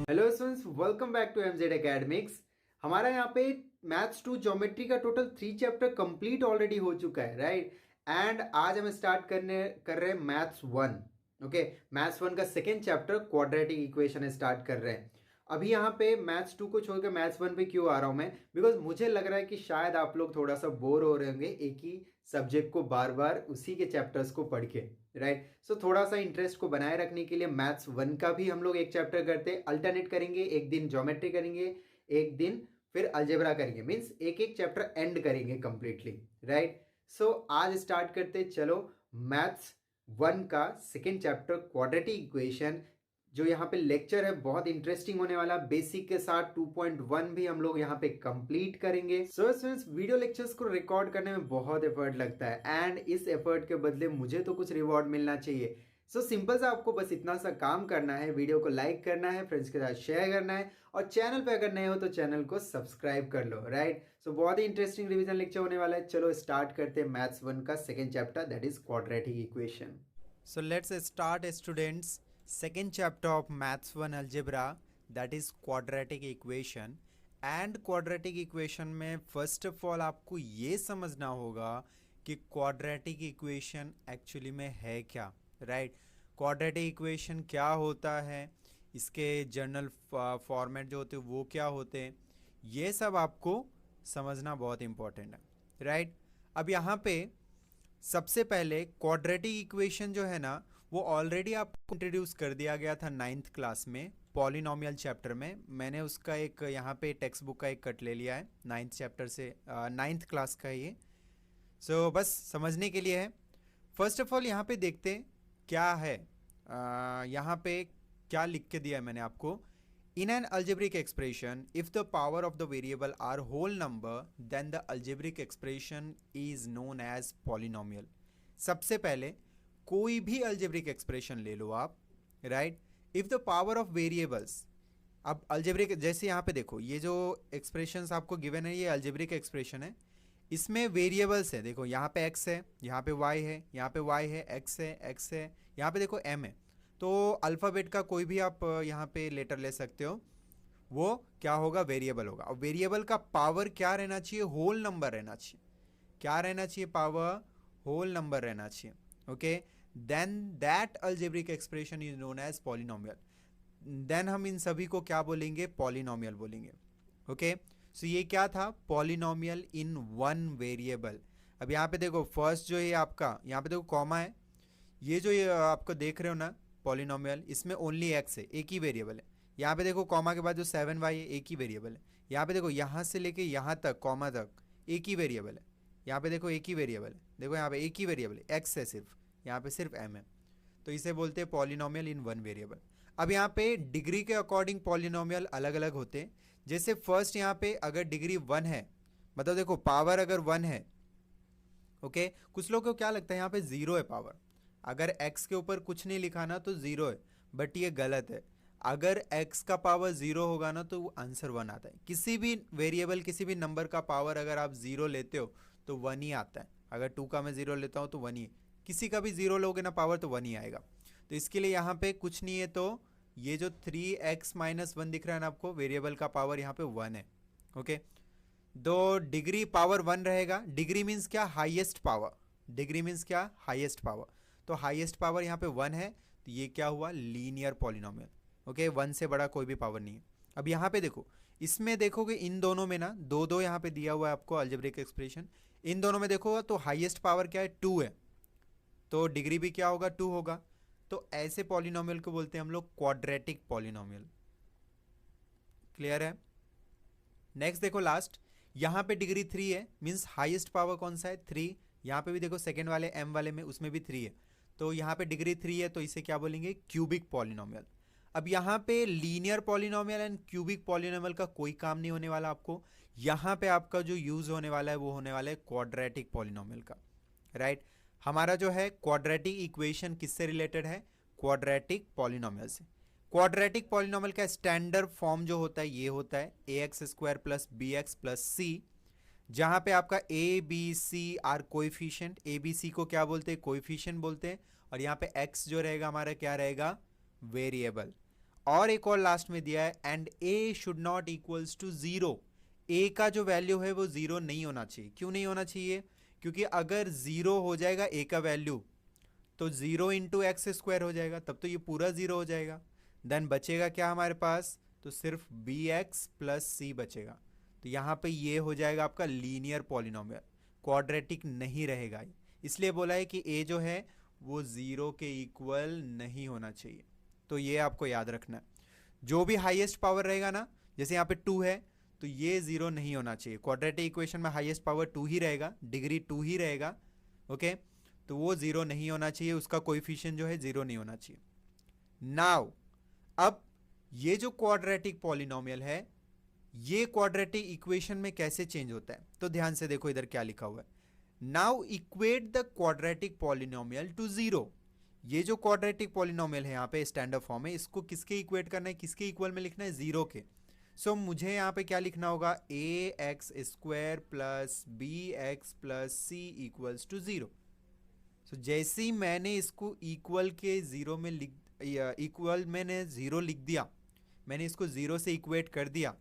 Hello students, welcome back to MZ academics. हमारा यहाँ पे मैथ्स 2 ज्योमेट्री का टोटल 3 चैप्टर कंप्लीट ऑलरेडी हो चुका है, राइट। एंड आज हम स्टार्ट कर रहे हैं मैथ्स 1। ओके, मैथ्स 1 का second chapter quadratic equation start कर रहे हैं। अभी यहाँ पे मैथ्स 2 को छोड़कर मैथ्स 1 पे क्यों आ रहा हूँ मैं, बिकॉज मुझे लग रहा है कि शायद आप लोग थोड़ा सा बोर हो रहे होंगे एक ही सब्जेक्ट को बार बार उसी के चैप्टर्स को पढ़ के, राइट। सो थोड़ा सा इंटरेस्ट को बनाए रखने के लिए मैथ्स 1 का भी हम लोग एक चैप्टर करते हैं, अल्टरनेट करेंगे। एक दिन ज्योमेट्री करेंगे, एक दिन फिर अलजेब्रा करेंगे, मीन्स एक एक चैप्टर एंड करेंगे कंप्लीटली, राइट। सो आज स्टार्ट करते, चलो। मैथ्स 1 का सेकेंड चैप्टर क्वाड्रेटिक इक्वेशन, जो यहाँ पे लेक्चर है बहुत इंटरेस्टिंग होने वाला। बेसिक के साथ 2.1 भी हम लोग यहाँ पे कंप्लीट करेंगे। सो स्टूडेंट्स, वीडियो लेक्चर्स को रिकॉर्ड करने में बहुत एफर्ट लगता है एंड इस एफर्ट के बदले मुझे तो कुछ रिवॉर्ड मिलना चाहिए। सो सिंपल सा आपको बस इतना सा काम करना है, वीडियो को लाइक करना है, फ्रेंड्स के साथ शेयर करना है, और चैनल पे अगर नए हो तो चैनल को सब्सक्राइब कर लो, राइट। सो बहुत ही इंटरेस्टिंग रिवीजन लेक्चर होने वाला है। चलो स्टार्ट करते हैं मैथ्स 1 का second chapter, that is quadratic equation. So let's start students second chapter of maths 1 algebra, that is quadratic equation। and quadratic equation में first of all आपको ये समझना होगा कि quadratic equation एक्चुअली में है क्या, राइट। quadratic equation क्या होता है, इसके जर्नल फॉर्मेट जो होते हैं वो क्या होते हैं, ये सब आपको समझना बहुत इंपॉर्टेंट है, राइट। अब यहाँ पे सबसे पहले क्वाड्रेटिक इक्वेशन जो है ना वो ऑलरेडी आपको इंट्रोड्यूस कर दिया गया था 9th क्लास में, पॉलिनोमियल चैप्टर में। मैंने उसका एक यहाँ पे टेक्स्ट बुक का एक कट ले लिया है 9th चैप्टर से, 9th क्लास का ये। सो बस समझने के लिए है। फर्स्ट ऑफ ऑल यहाँ पे देखते हैं क्या है, यहाँ पे क्या लिख के दिया है मैंने आपको। In an algebraic expression, if the power of the variable are whole number, then the algebraic expression is known as polynomial। सबसे पहले कोई भी algebraic expression ले लो आप, right? If the power of variables, अब algebraic जैसे यहाँ पे देखो, ये जो expressions आपको given है ये algebraic expression है। इसमें वेरिएबल्स है, देखो यहाँ पे x है, यहाँ पे y है, यहाँ पे y है, x है, यहाँ पे देखो m है। तो अल्फ़ाबेट का कोई भी आप यहाँ पे लेटर ले सकते हो, वो क्या होगा, वेरिएबल होगा। और वेरिएबल का पावर क्या रहना चाहिए, होल नंबर रहना चाहिए। क्या रहना चाहिए, पावर होल नंबर रहना चाहिए, okay. Then that algebraic expression is known as polynomial. Then हम इन सभी को क्या बोलेंगे, पॉलिनोमियल बोलेंगे, ओके। सो ये क्या था, पॉलिनोमियल इन वन वेरिएबल। अब यहाँ पे देखो फर्स्ट जो है आपका, यहाँ पे देखो कॉमा है, ये जो ये आपको देख रहे हो ना पॉलिनोमियल, इसमें ओनली एक्स है, एक ही वेरिएबल है। यहाँ पे देखो कॉमा के बाद जो 7y है एक ही वेरिएबल है। यहाँ पे देखो यहाँ से लेके यहाँ तक कॉमा तक एक ही वेरिएबल है। यहाँ पे देखो एक ही वेरिएबल है, देखो यहाँ पे एक ही वेरिएबल है, एक्स है सिर्फ, यहाँ पे सिर्फ m है। तो इसे बोलते हैं पॉलिनोमियल इन वन वेरिएबल। अब यहाँ पे डिग्री के अकॉर्डिंग पॉलिनोमियल अलग अलग होते हैं। जैसे फर्स्ट यहाँ पे अगर डिग्री 1 है, मतलब देखो पावर अगर 1 है, ओके। कुछ लोगों को क्या लगता है यहाँ पे 0 है पावर, अगर x के ऊपर कुछ नहीं लिखा ना तो 0 है, बट ये गलत है। अगर x का पावर 0 होगा ना तो आंसर 1 आता है। किसी भी वेरिएबल, किसी भी नंबर का पावर अगर आप 0 लेते हो तो 1 ही आता है। अगर 2 का मैं 0 लेता हूँ तो 1 ही, किसी का भी 0 लोगे ना पावर तो 1 ही आएगा। तो इसके लिए यहाँ पे कुछ नहीं है, तो ये जो 3x - 1 दिख रहा है ना आपको, वेरिएबल का पावर यहाँ पे 1 है, ओके। दो डिग्री पावर 1 रहेगा, डिग्री मीन्स क्या, हाईएस्ट पावर। डिग्री मीन्स क्या, हाईएस्ट पावर। तो हाईएस्ट पावर यहाँ पे 1 है, तो ये क्या हुआ, लीनियर पॉलिनोमियल, ओके। 1 से बड़ा कोई भी पावर नहीं है। अब यहाँ पे देखो, इसमें देखोगे इन दोनों में ना दो दो यहाँ पे दिया हुआ है आपको अलजेब्रिक एक्सप्रेशन। इन दोनों में देखो तो हाईएस्ट पावर क्या है, 2 है, तो डिग्री भी क्या होगा, 2 होगा। तो ऐसे पॉलिनोमियल को बोलते हैं हम लोग क्वाड्रेटिक पॉलिनोमियल। क्लियर है। नेक्स्ट देखो लास्ट, यहाँ पे डिग्री 3 है, मीन्स हाईएस्ट पावर कौन सा है, 3। यहाँ पे भी देखो सेकेंड वाले m वाले में, उसमें भी 3 है, तो यहाँ पे डिग्री 3 है, तो इसे क्या बोलेंगे, क्यूबिक पॉलिनोमियल। अब यहाँ पे linear polynomial and cubic polynomial का कोई काम नहीं होने वाला आपको। यहाँ पे आपका जो यूज होने वाला है वो होने वाला है क्वाड्रेटिक पॉलिनोमियल का, राइट। हमारा जो है क्वाड्रेटिक इक्वेशन किससे रिलेटेड है, क्वाड्रेटिक पॉलिनोमियल से। क्वाड्रेटिक पॉलिनोमियल का स्टैंडर्ड फॉर्म जो होता है ये होता है ax² + bx + c, जहां पे आपका A B C are coefficient. A B C को क्या बोलते हैं, कोएफिशिएंट बोलते हैं। और यहाँ पे x जो रहेगा हमारा क्या रहेगा, वेरिएबल। और एक और लास्ट में दिया है and A should not equals to zero, A का जो वैल्यू है वो जीरो नहीं होना चाहिए। क्यों नहीं होना चाहिए? क्योंकि अगर जीरो हो जाएगा ए का वैल्यू तो जीरो इंटू एक्स स्क्वायर हो जाएगा, तब तो ये पूरा जीरो हो जाएगा। देन बचेगा क्या हमारे पास? तो सिर्फ बी एक्स प्लस सी बचेगा। तो यहाँ पे ये हो जाएगा आपका लीनियर पॉलिनोमियल, क्वाड्रेटिक नहीं रहेगा। इसलिए बोला है कि ए जो है वो जीरो के इक्वल नहीं होना चाहिए। तो ये आपको याद रखना है। जो भी हाईएस्ट पावर रहेगा ना, जैसे यहाँ पे टू है तो ये जीरो नहीं होना चाहिए। क्वाड्रेटिक इक्वेशन में हाईएस्ट पावर टू ही रहेगा, डिग्री टू ही रहेगा। ओके, तो वो जीरो नहीं होना चाहिए, उसका कोएफिशिएंट जो है जीरो नहीं होना चाहिए। नाउ अब ये जो क्वाड्रेटिक पॉलिनोमियल है ये क्वाड्रेटिक इक्वेशन में कैसे चेंज होता है? तो ध्यान से देखो इधर क्या लिखा हुआ है। Now equate the quadratic polynomial to zero. ये जो क्वाड्रेटिक पॉलिनोमियल है यहाँ पे स्टैंडर्ड फॉर्म है, इसको किसके इक्वेट करना है, किसके इक्वल में लिखना है? जीरो के। सो मुझे यहाँ पे क्या लिखना होगा? A X square plus B X plus C equals to zero. So जैसे ही मैंने इसको इक्वल के जीरो में इक्वल मैंने जीरो लिख दिया, मैंने इसको जीरो से इक्वेट कर दिया,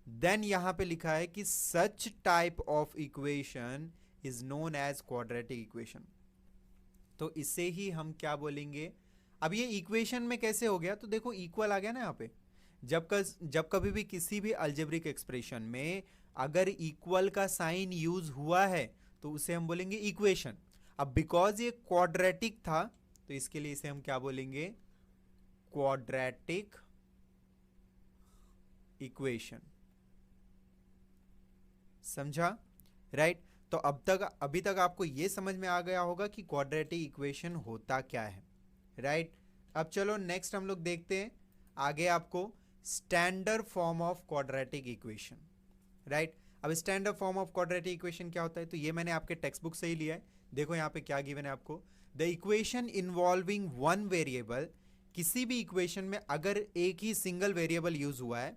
देन यहां पे लिखा है कि such type of equation is known as quadratic equation. तो इसे ही हम क्या बोलेंगे? अब ये इक्वेशन में कैसे हो गया? तो देखो इक्वल आ गया ना यहाँ पे। जब कभी भी किसी भी अलजेब्रिक एक्सप्रेशन में अगर इक्वल का साइन यूज हुआ है तो उसे हम बोलेंगे इक्वेशन। अब बिकॉज ये क्वाड्रेटिक था तो इसके लिए इसे हम क्या बोलेंगे? Quadratic equation. समझा? राइट। तो अभी तक आपको यह समझ में आ गया होगा कि क्वाड्रेटिक इक्वेशन होता क्या है। राइट। अब चलो नेक्स्ट हम लोग देखते हैं आगे आपको standard form of quadratic equation. Right. अब standard form of quadratic equation क्या होता है? तो ये मैंने आपके टेक्स्ट बुक से ही लिया है। देखो यहाँ पे क्या गिवन है आपको, the equation involving one variable. किसी भी इक्वेशन में अगर एक ही सिंगल वेरिएबल यूज हुआ है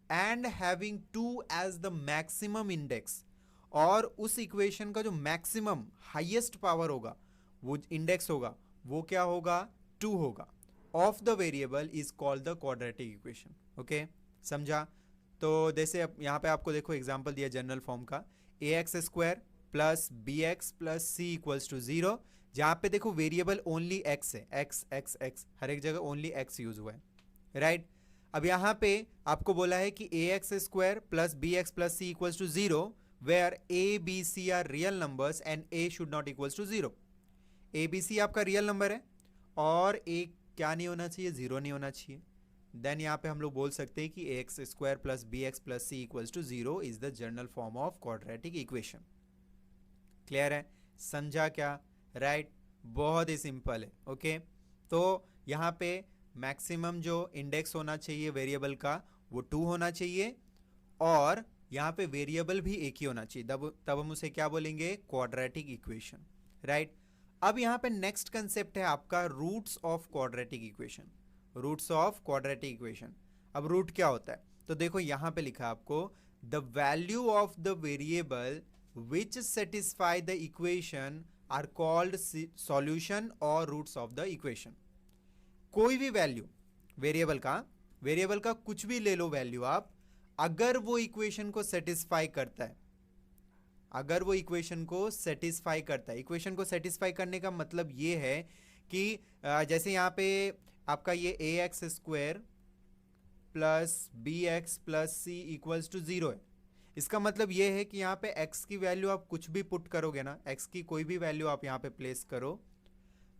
and having two as the maximum index, और उस इक्वेशन का जो मैक्सिमम हाईएस्ट पावर होगा, वो इंडेक्स होगा, वो क्या होगा? टू होगा, of the variable is called the quadratic equation. Okay, समझा? तो जैसे यहाँ पे आपको देखो एग्जांपल दिया जनरल फॉर्म का, A X square plus B X plus C equals to zero, जहाँ पे देखो वेरिएबल ओनली एक्स है, एक्स एक्स एक्स, हर एक जगह ओनली एक्स यूज हुआ है। राइट। अब यहाँ पे आपको बोला है कि A X square plus B X plus C equals to zero where a b c are real numbers and a should not equals to zero। a b c आपका रियल नंबर है और a क्या नहीं होना चाहिए? Zero नहीं होना चाहिए। देन यहाँ पे हम लोग बोल सकते हैं कि X square plus B X plus C equals to zero is the general form of quadratic equation. Clear है? समझा क्या? राइट। बहुत ही सिंपल है। ओके, तो यहाँ पे मैक्सिमम जो इंडेक्स होना चाहिए वेरिएबल का वो टू होना चाहिए और यहाँ पे वेरिएबल भी एक ही होना चाहिए, तब हम उसे क्या बोलेंगे? Quadratic equation. राइट। अब यहाँ पे नेक्स्ट कंसेप्ट है आपका roots of quadratic equation. Roots of quadratic equation. अब रूट क्या होता है? तो देखो यहाँ पे लिखा आपको the value of the variable which satisfy the equation are called solution और रूट्स ऑफ द इक्वेशन। कोई भी वैल्यू वेरिएबल का कुछ भी ले लो वैल्यू आप, अगर वो इक्वेशन को सेटिस्फाई करता है, अगर वो इक्वेशन को सेटिस्फाई करता है, इक्वेशन को सेटिस्फाई करने का मतलब ये है कि जैसे यहाँ पे आपका ये A X square plus B X plus C equals to zero है। इसका मतलब ये है कि यहाँ पे x की वैल्यू आप कुछ भी पुट करोगे ना, x की कोई भी वैल्यू आप यहाँ पे प्लेस करो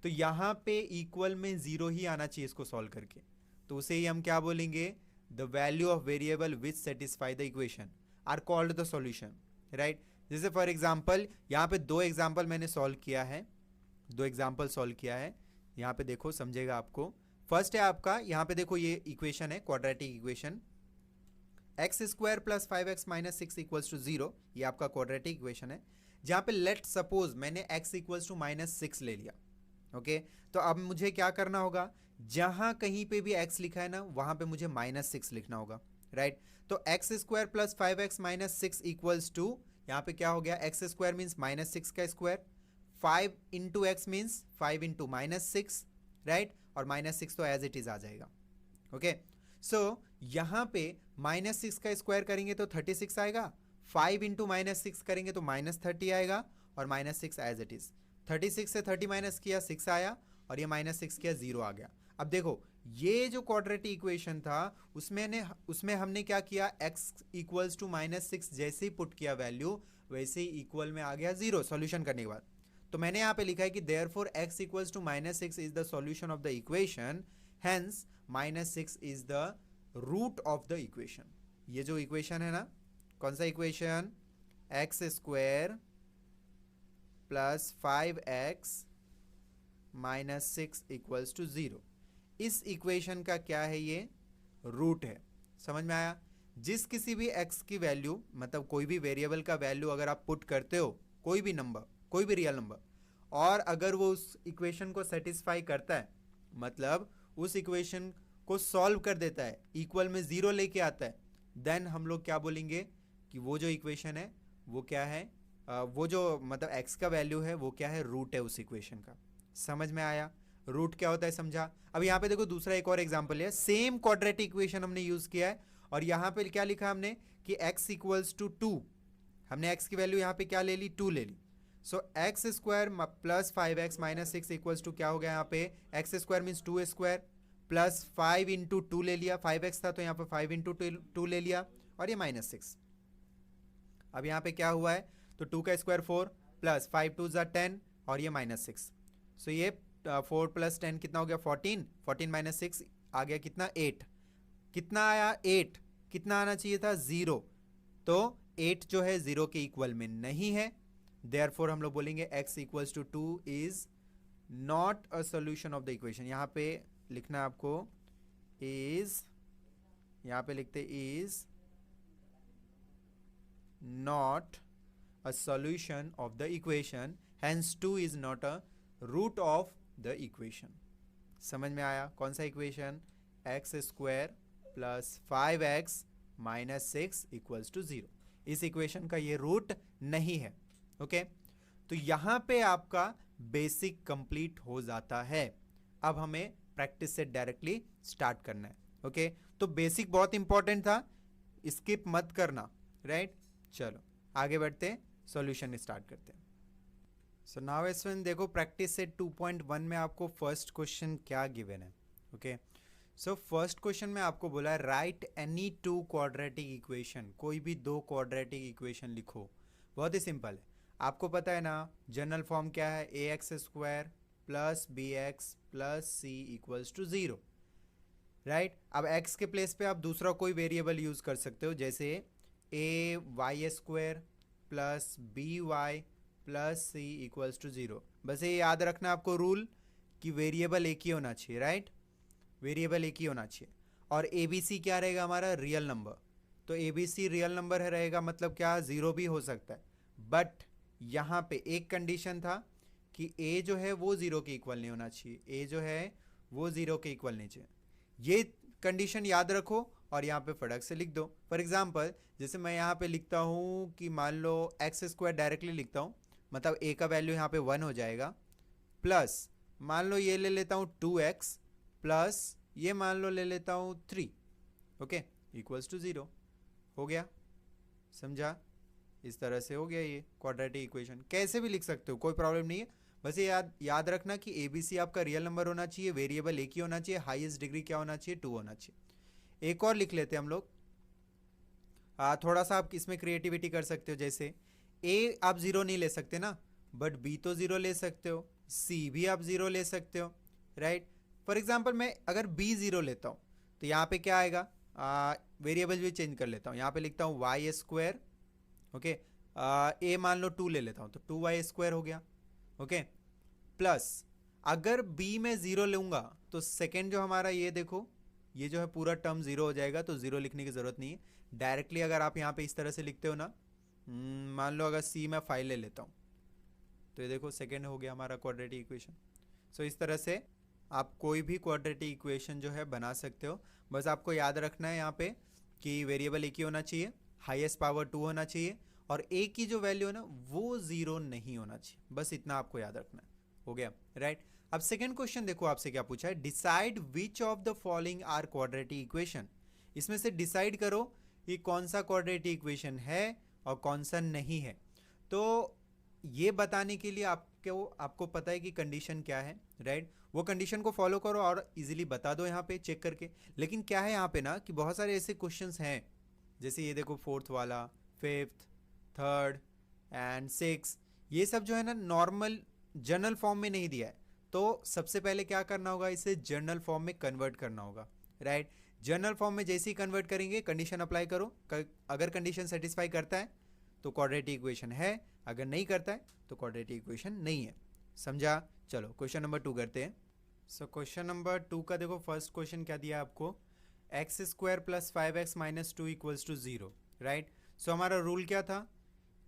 तो यहाँ पे इक्वल में जीरो ही आना चाहिए इसको सॉल्व करके। तो उसे ही हम क्या बोलेंगे? The value of variable which satisfy the equation are called the solution. Right. जैसे फॉर एग्जांपल यहाँ पे दो एग्जांपल मैंने सॉल्व किया है, यहाँ पे देखो समझेगा आपको। फर्स्ट है आपका, यहाँ पे देखो ये इक्वेशन है quadratic equation, X square plus 5x minus 6 equals to zero, ये आपका क्वाड्रेटिक इक्वेशन है। जहाँ पे लेट सपोज मैंने x इक्वल्स टू माइनस 6 ले लिया। ओके, तो अब मुझे क्या करना होगा? जहां कहीं पे भी x लिखा है ना वहां पे मुझे माइनस 6 लिखना होगा। राइट। तो X square plus 5x minus 6 equals to, यहाँ पे क्या हो गया? एक्स स्क्वायर मीन्स माइनस 6 का square, 5 into x means 5 into minus 6। Right. और माइनस 6 तो एज इट इज आ जाएगा। ओके, सो यहाँ पे -6 का स्क्वायर करेंगे तो 36 आएगा, 5 इंटू -6 करेंगे तो -30 आएगा, और -6 एज इट इज। 36 से 30 माइनस किया 6 आया, और ये -6 किया 0 आ गया। अब देखो ये जो क्वाड्रेटिक इक्वेशन था उसमें हमने क्या किया, x इक्वल्स टू -6 जैसे ही पुट किया वैल्यू, वैसे ही इक्वल में आ गया 0 सॉल्यूशन करने के बाद। तो मैंने यहाँ पे लिखा है कि therefore x equals to -6 is the solution of the equation, hence -6 is the root of the equation. ये जो इक्वेशन है ना, कौन सा equation, X square plus 5x -6 equals to 0, इस इक्वेशन का क्या है, ये रूट है। समझ में आया? जिस किसी भी x की वैल्यू, मतलब कोई भी वेरिएबल का वैल्यू अगर आप पुट करते हो, कोई भी नंबर, कोई भी रियल नंबर, और अगर वो उस इक्वेशन को सेटिस्फाई करता है, मतलब उस इक्वेशन को सॉल्व कर देता है, इक्वल में 0 लेके आता है, देन हम लोग क्या बोलेंगे कि वो जो इक्वेशन है वो क्या है, वो जो मतलब x का वैल्यू है वो क्या है, रूट है उस इक्वेशन का। समझ में आया? रूट क्या होता है समझा? अब यहाँ पे देखो दूसरा एक और एग्जांपल है, सेम क्वाड्रेटिक इक्वेशन हमने यूज किया है, और यहाँ पे क्या लिखा हमने कि x इक्वल्स टू 2, हमने x की वैल्यू यहाँ पे क्या ले ली, 2 ले ली। So X square plus 5x -6 equals to क्या हो गया, यहाँ पे X square means 2 square plus 5 into 2 ले लिया, 5x था तो यहाँ पे 5 इंटू 2 ले लिया, और ये -6। अब यहाँ पे क्या हुआ है, तो 2 का स्क्वायर 4 प्लस 5 2 10, और ये -6। सो ये 4 प्लस 10 कितना हो गया, 14, 14 -6 आ गया कितना, 8। कितना आया, 8। कितना आना चाहिए था, 0। तो 8 जो है 0 के इक्वल में नहीं है, देयरफॉर हम लोग बोलेंगे x equals to 2 is not a solution of the equation. यहाँ पे लिखना आपको इज, यहाँ पे लिखते is not a solution of the equation, hence 2 is not a root of the equation. समझ में आया? कौन सा equation, X square plus 5x -6 equals to 0, इस इक्वेशन का ये रूट नहीं है। ओके तो यहां पे आपका बेसिक कंप्लीट हो जाता है। अब हमें प्रैक्टिस से डायरेक्टली स्टार्ट करना है। ओके तो बेसिक बहुत इंपॉर्टेंट था, स्किप मत करना, राइट? चलो आगे बढ़ते हैं, सॉल्यूशन स्टार्ट करते हैं। सो नाउ एस्टूडेंट देखो प्रैक्टिस से 2.1 में आपको फर्स्ट क्वेश्चन क्या गिवन है। ओके सो फर्स्ट क्वेश्चन में आपको बोला है राइट एनी 2 क्वाड्रेटिक इक्वेशन, कोई भी 2 क्वाड्रेटिक इक्वेशन लिखो। बहुत ही सिंपल है, आपको पता है ना जनरल फॉर्म क्या है, ax square plus bx plus c equals to 0, right? अब x के प्लेस पे आप दूसरा कोई वेरिएबल यूज कर सकते हो, जैसे ay square plus by plus c equals to 0। बस ये याद रखना आपको रूल कि वेरिएबल एक ही होना चाहिए, राइट? वेरिएबल एक ही होना चाहिए। और abc क्या रहेगा हमारा, रियल नंबर। तो abc रियल नंबर है रहेगा, मतलब क्या, 0 भी हो सकता है। बट यहाँ पे एक कंडीशन था कि a जो है वो 0 के इक्वल नहीं होना चाहिए, a जो है वो 0 के इक्वल नहीं चाहिए। ये कंडीशन याद रखो और यहाँ पे फटक से लिख दो। फॉर एग्जांपल जैसे मैं यहाँ पे लिखता हूँ कि मान लो एक्स स्क्वायर डायरेक्टली लिखता हूँ, मतलब a का वैल्यू यहाँ पे 1 हो जाएगा, प्लस मान लो ये ले लेता हूँ 2x प्लस ये मान लो ले लेता हूँ 3, ओके इक्वल्स टू 0 हो गया। समझा? इस तरह से हो गया ये क्वाड्रेटिक इक्वेशन। कैसे भी लिख सकते हो, कोई प्रॉब्लम नहीं है, बस ये याद रखना कि एबीसी आपका रियल नंबर होना चाहिए, वेरिएबल एक ही होना चाहिए, हाईएस्ट डिग्री क्या होना चाहिए, 2 होना चाहिए। एक और लिख लेते हैं हम लोग, थोड़ा सा आप इसमें क्रिएटिविटी कर सकते हो। जैसे ए आप 0 नहीं ले सकते ना, बट बी तो 0 ले सकते हो, सी भी आप 0 ले सकते हो, राइट? फॉर एग्जाम्पल मैं अगर बी 0 लेता हूँ तो यहाँ पे क्या आएगा, वेरिएबल भी चेंज कर लेता हूँ, यहाँ पे लिखता हूँ वाई स्क्वायर, ओके ए मान लो 2 ले लेता हूँ तो 2y स्क्वायर हो गया, ओके प्लस अगर b में 0 लूँगा तो सेकेंड जो हमारा ये देखो ये जो है पूरा टर्म 0 हो जाएगा, तो 0 लिखने की ज़रूरत नहीं है। डायरेक्टली अगर आप यहाँ पे इस तरह से लिखते हो ना, मान लो अगर c में 5 ले लेता हूँ तो ये देखो सेकेंड हो गया हमारा क्वाड्रेटिक इक्वेशन। सो इस तरह से आप कोई भी क्वाड्रेटिक इक्वेशन जो है बना सकते हो। बस आपको याद रखना है यहाँ पे कि वेरिएबल एक ही होना चाहिए, हाईएस्ट पावर 2 होना चाहिए, और ए की जो वैल्यू है ना वो 0 नहीं होना चाहिए, बस इतना आपको याद रखना है। हो गया, राइट? अब सेकेंड क्वेश्चन देखो आपसे क्या पूछा है, decide which of the following are quadratic equation. इसमें से डिसाइड करो कि कौन सा क्वाड्रेटिक इक्वेशन है और कौन सा नहीं है। तो ये बताने के लिए आपको पता है कि कंडीशन क्या है, राइट? वो कंडीशन को फॉलो करो और इजीली बता दो यहाँ पे चेक करके। लेकिन क्या है यहाँ पे ना कि बहुत सारे ऐसे क्वेश्चंस हैं, जैसे ये देखो फोर्थ वाला, फिफ्थ, थर्ड एंड सिक्स, ये सब जो है ना नॉर्मल जनरल फॉर्म में नहीं दिया है। तो सबसे पहले क्या करना होगा, इसे जनरल फॉर्म में कन्वर्ट करना होगा, राइट? जनरल फॉर्म में जैसे ही कन्वर्ट करेंगे कंडीशन अप्लाई करो, अगर कंडीशन सेटिस्फाई करता है तो क्वाड्रेटिक इक्वेशन है, अगर नहीं करता है तो क्वाड्रेटिक इक्वेशन नहीं है। समझा? चलो क्वेश्चन नंबर 2 करते हैं। सो क्वेश्चन नंबर 2 का देखो फर्स्ट क्वेश्चन क्या दिया आपको, X square plus 5x minus 2 equals to 0, right? So हमारा रूल क्या था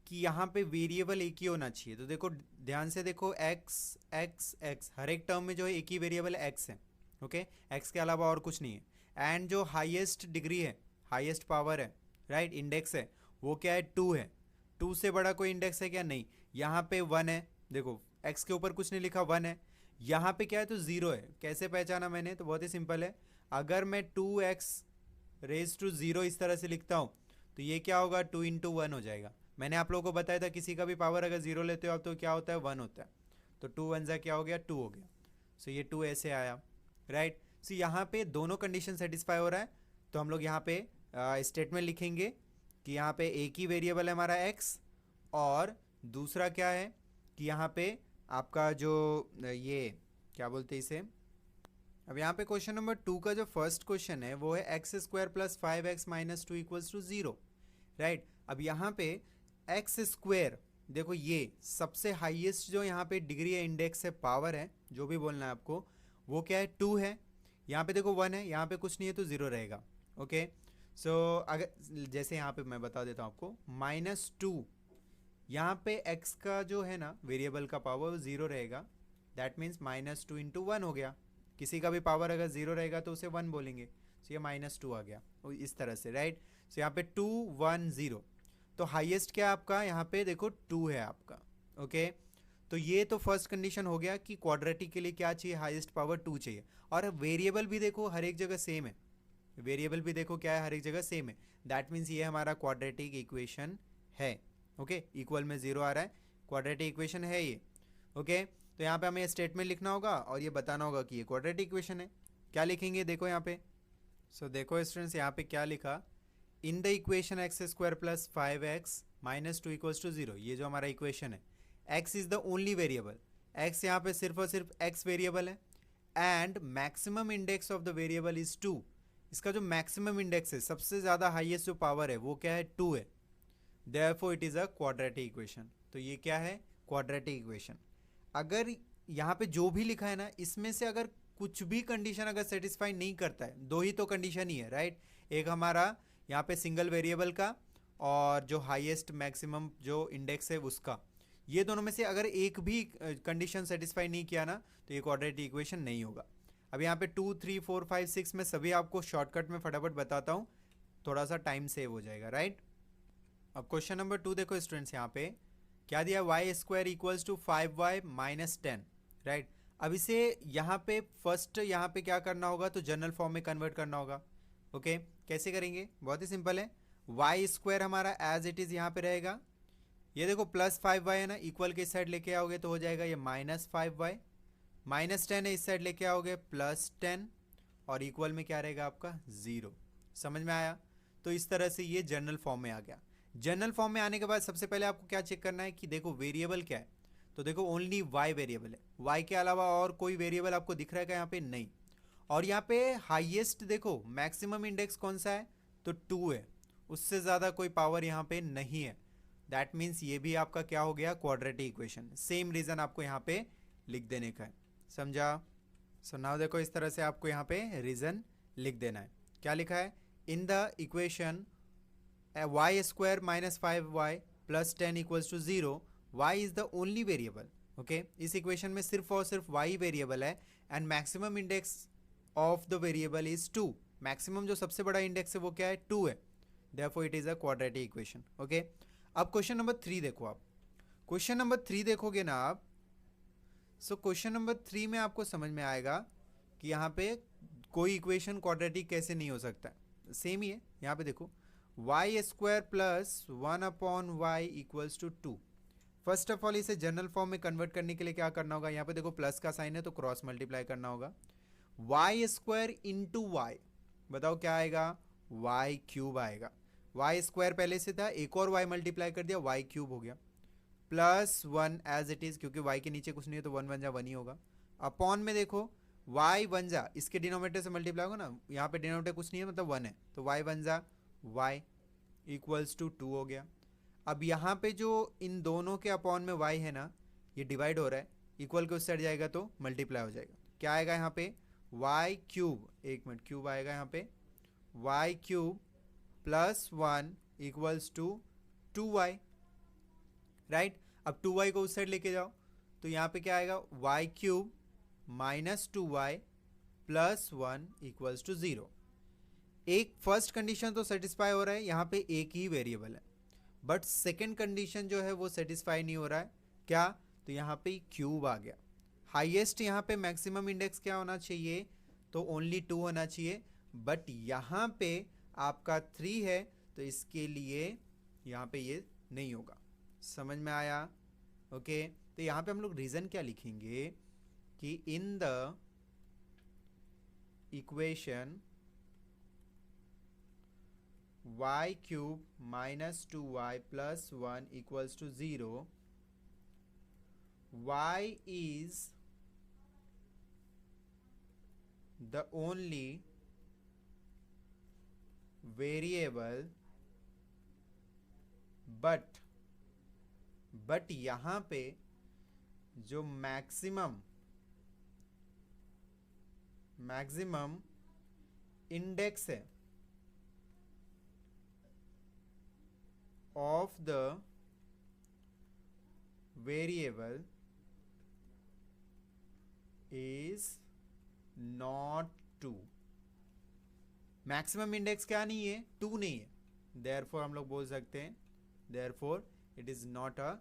कि यहाँ पे वेरिएबल एक ही होना चाहिए। तो देखो ध्यान से देखो, x x x हर एक टर्म में जो है एक ही वेरिएबल x है, ओके? x के अलावा और कुछ नहीं है। एंड जो हाईएस्ट डिग्री है, हाईएस्ट पावर है, राइट, इंडेक्स है, वो क्या है, 2 है। 2 से बड़ा कोई इंडेक्स है क्या? नहीं। यहाँ पे 1 है, देखो x के ऊपर कुछ नहीं लिखा, 1 है। यहाँ पे क्या है, तो 0 है। कैसे पहचाना मैंने? तो बहुत ही सिंपल है, अगर मैं 2x रेज टू 0 इस तरह से लिखता हूँ तो ये क्या होगा, 2 इंटू 1 हो जाएगा। मैंने आप लोगों को बताया था किसी का भी पावर अगर 0 लेते हो आप तो क्या होता है, 1 होता है। तो 2 1 जा क्या हो गया, 2 हो गया। सो ये 2 ऐसे आया, राइट? सो यहाँ पे दोनों कंडीशन सेटिस्फाई हो रहा है। तो हम लोग यहाँ पे स्टेटमेंट लिखेंगे कि यहाँ पे एक ही वेरिएबल है हमारा x, और दूसरा क्या है कि यहाँ पे आपका जो ये क्या बोलते हैं इसे, अब यहाँ पे क्वेश्चन नंबर 2 का जो फर्स्ट क्वेश्चन है वो है X square plus 5x minus 2 equals to 0, right? अब यहाँ पे एक्स स्क्वायर, देखो ये सबसे हाईएस्ट जो यहाँ पे डिग्री है, इंडेक्स है, पावर है, जो भी बोलना है आपको, वो क्या है, 2 है। यहाँ पे देखो 1 है, यहाँ पे कुछ नहीं है तो 0 रहेगा, ओके? सो अगर जैसे यहाँ पे मैं बता देता हूँ आपको, -2, यहाँ पे x का जो है ना वेरिएबल का पावर वो 0 रहेगा, दैट मीन्स -2 इंटू 1 हो गया। किसी का भी पावर अगर 0 रहेगा तो उसे 1 बोलेंगे। सो ये -2 आ गया इस तरह से, राइट? सो यहाँ पे 2 1 0, तो हाईएस्ट क्या आपका यहाँ पे देखो 2 है आपका, ओके? तो ये तो फर्स्ट कंडीशन हो गया कि क्वाड्रेटिक के लिए क्या चाहिए, हाईएस्ट पावर 2 चाहिए। और वेरिएबल भी देखो हर एक जगह सेम है, वेरिएबल भी देखो क्या है, हर एक जगह सेम है। दैट मीन्स ये हमारा क्वाड्रेटिक इक्वेशन है, ओके? इक्वल में 0 आ रहा है, क्वाड्रेटिक इक्वेशन है ये, ओके? तो यहाँ पे हमें स्टेटमेंट लिखना होगा और ये बताना होगा कि ये क्वाड्रेटिक इक्वेशन है। क्या लिखेंगे देखो यहाँ पे, सो देखो स्टूडेंट्स यहाँ पे क्या लिखा, in the equation X square plus 5x minus 2 equals to 0, ये जो हमारा इक्वेशन है, x is the only variable, x यहाँ पे सिर्फ और सिर्फ x वेरिएबल है, and maximum index of the variable is 2। इसका जो मैक्सिमम इंडेक्स है, सबसे ज़्यादा हाईएस्ट जो पावर है वो क्या है, 2 है। Therefore it is a quadratic equation. तो ये क्या है, क्वाड्रेटिक इक्वेशन। अगर यहाँ पे जो भी लिखा है ना, इसमें से अगर कुछ भी कंडीशन अगर सेटिस्फाई नहीं करता है, दो ही तो कंडीशन ही है, राइट? एक हमारा यहाँ पे सिंगल वेरिएबल का और जो हाईएस्ट मैक्सिमम जो इंडेक्स है उसका, ये दोनों में से अगर एक भी कंडीशन सेटिस्फाई नहीं किया ना तो ये क्वाड्रेटिक इक्वेशन नहीं होगा। अब यहाँ पे 2 3 4 5 6 में सभी आपको शॉर्टकट में फटाफट बताता हूँ, थोड़ा सा टाइम सेव हो जाएगा, राइट? अब क्वेश्चन नंबर 2 देखो स्टूडेंट्स, यहाँ पे क्या दिया, Y square equals to 5y minus 10, right? अब इसे यहाँ पे फर्स्ट यहाँ पे क्या करना होगा, तो जनरल फॉर्म में कन्वर्ट करना होगा, ओके? कैसे करेंगे, बहुत ही सिंपल है, वाई स्क्वायर हमारा एज इट इज़ यहाँ पे रहेगा, ये देखो प्लस 5y है ना, इक्वल के इस साइड लेके आओगे तो हो जाएगा ये -5y, माइनस 10 है इस साइड लेके आओगे +10, और इक्वल में क्या रहेगा आपका 0। समझ में आया? तो इस तरह से ये जनरल फॉर्म में आ गया। जनरल फॉर्म में आने के बाद सबसे पहले आपको क्या चेक करना है कि देखो वेरिएबल क्या है, तो देखो ओनली y वेरिएबल है, y के अलावा और कोई वेरिएबल आपको दिख रहा है क्या यहाँ पे, नहीं। और यहाँ पे हाईएस्ट देखो मैक्सिमम इंडेक्स कौन सा है, तो 2 है, उससे ज़्यादा कोई पावर यहाँ पे नहीं है। दैट मीन्स ये भी आपका क्या हो गया, क्वाड्रेटिक इक्वेशन। सेम रीज़न आपको यहाँ पे लिख देने का है, समझा? सो नाउ देखो इस तरह से आपको यहाँ पे रीज़न लिख देना है। क्या लिखा है, in the equation y square minus 5y plus 10 equals to 0, y is the only variable, okay? इस इक्वेशन में सिर्फ और सिर्फ y वेरिएबल है, and maximum index of the variable is 2। Maximum जो सबसे बड़ा इंडेक्स है वो क्या है, 2 है। Therefore it is a quadratic equation, okay? अब क्वेश्चन नंबर 3 देखो आप, क्वेश्चन नंबर 3 देखोगे ना आप, सो क्वेश्चन नंबर 3 में आपको समझ में आएगा कि यहाँ पे कोई इक्वेशन क्वाड्रेटिक कैसे नहीं हो सकता है। सेम ही है, यहाँ पे देखो Y square plus 1/y=2। First of all इसे जनरल फॉर्म में कन्वर्ट करने के लिए क्या करना होगा, यहाँ पे देखो प्लस का साइन है तो क्रॉस मल्टीप्लाई करना होगा। वाई स्क्वायर इंटू वाई, बताओ क्या आएगा, वाई क्यूब आएगा। वाई स्क्वायर पहले से था, एक और वाई मल्टीप्लाई कर दिया, वाई क्यूब हो गया। प्लस 1 एज इट इज, क्योंकि वाई के नीचे कुछ नहीं है तो 1 बन जा 1 ही होगा। अपॉन में देखो वाई बन जा, इसके डिनोमिनेटर से मल्टीप्लाई होगा ना, यहाँ पे डिनोमिनेटर कुछ नहीं है मतलब 1 है, तो वाई बन जा वाई इक्वल्स टू 2 हो गया। अब यहाँ पे जो इन दोनों के अपॉन में y है ना, ये डिवाइड हो रहा है, इक्वल के उस साइड जाएगा तो मल्टीप्लाई हो जाएगा। क्या आएगा यहाँ पे, y क्यूब, एक मिनट, क्यूब आएगा यहाँ पे, y cube plus 1 equals to 2y, right. अब 2y को उस साइड लेके जाओ तो यहाँ पे क्या आएगा, y cube minus 2y plus 1 equals to 0। एक फर्स्ट कंडीशन तो सेटिस्फाई हो रहा है, यहाँ पे एक ही वेरिएबल है, बट सेकेंड कंडीशन जो है वो सेटिस्फाई नहीं हो रहा है। क्या, तो यहाँ पे क्यूब आ गया। हाईएस्ट यहाँ पे मैक्सिमम इंडेक्स क्या होना चाहिए, तो ओनली 2 होना चाहिए, बट यहाँ पे आपका 3 है तो इसके लिए यहाँ पे ये नहीं होगा। समझ में आया, ओके। तो यहाँ पे हम लोग रीज़न क्या लिखेंगे कि इन the equation y cube minus 2y plus 1 equals to 0, y is the only variable, but यहाँ पे जो मैक्सिमम इंडेक्स है of the variable is not 2। Maximum index क्या नहीं है, 2 नहीं है, therefore हम लोग बोल सकते हैं therefore it is not a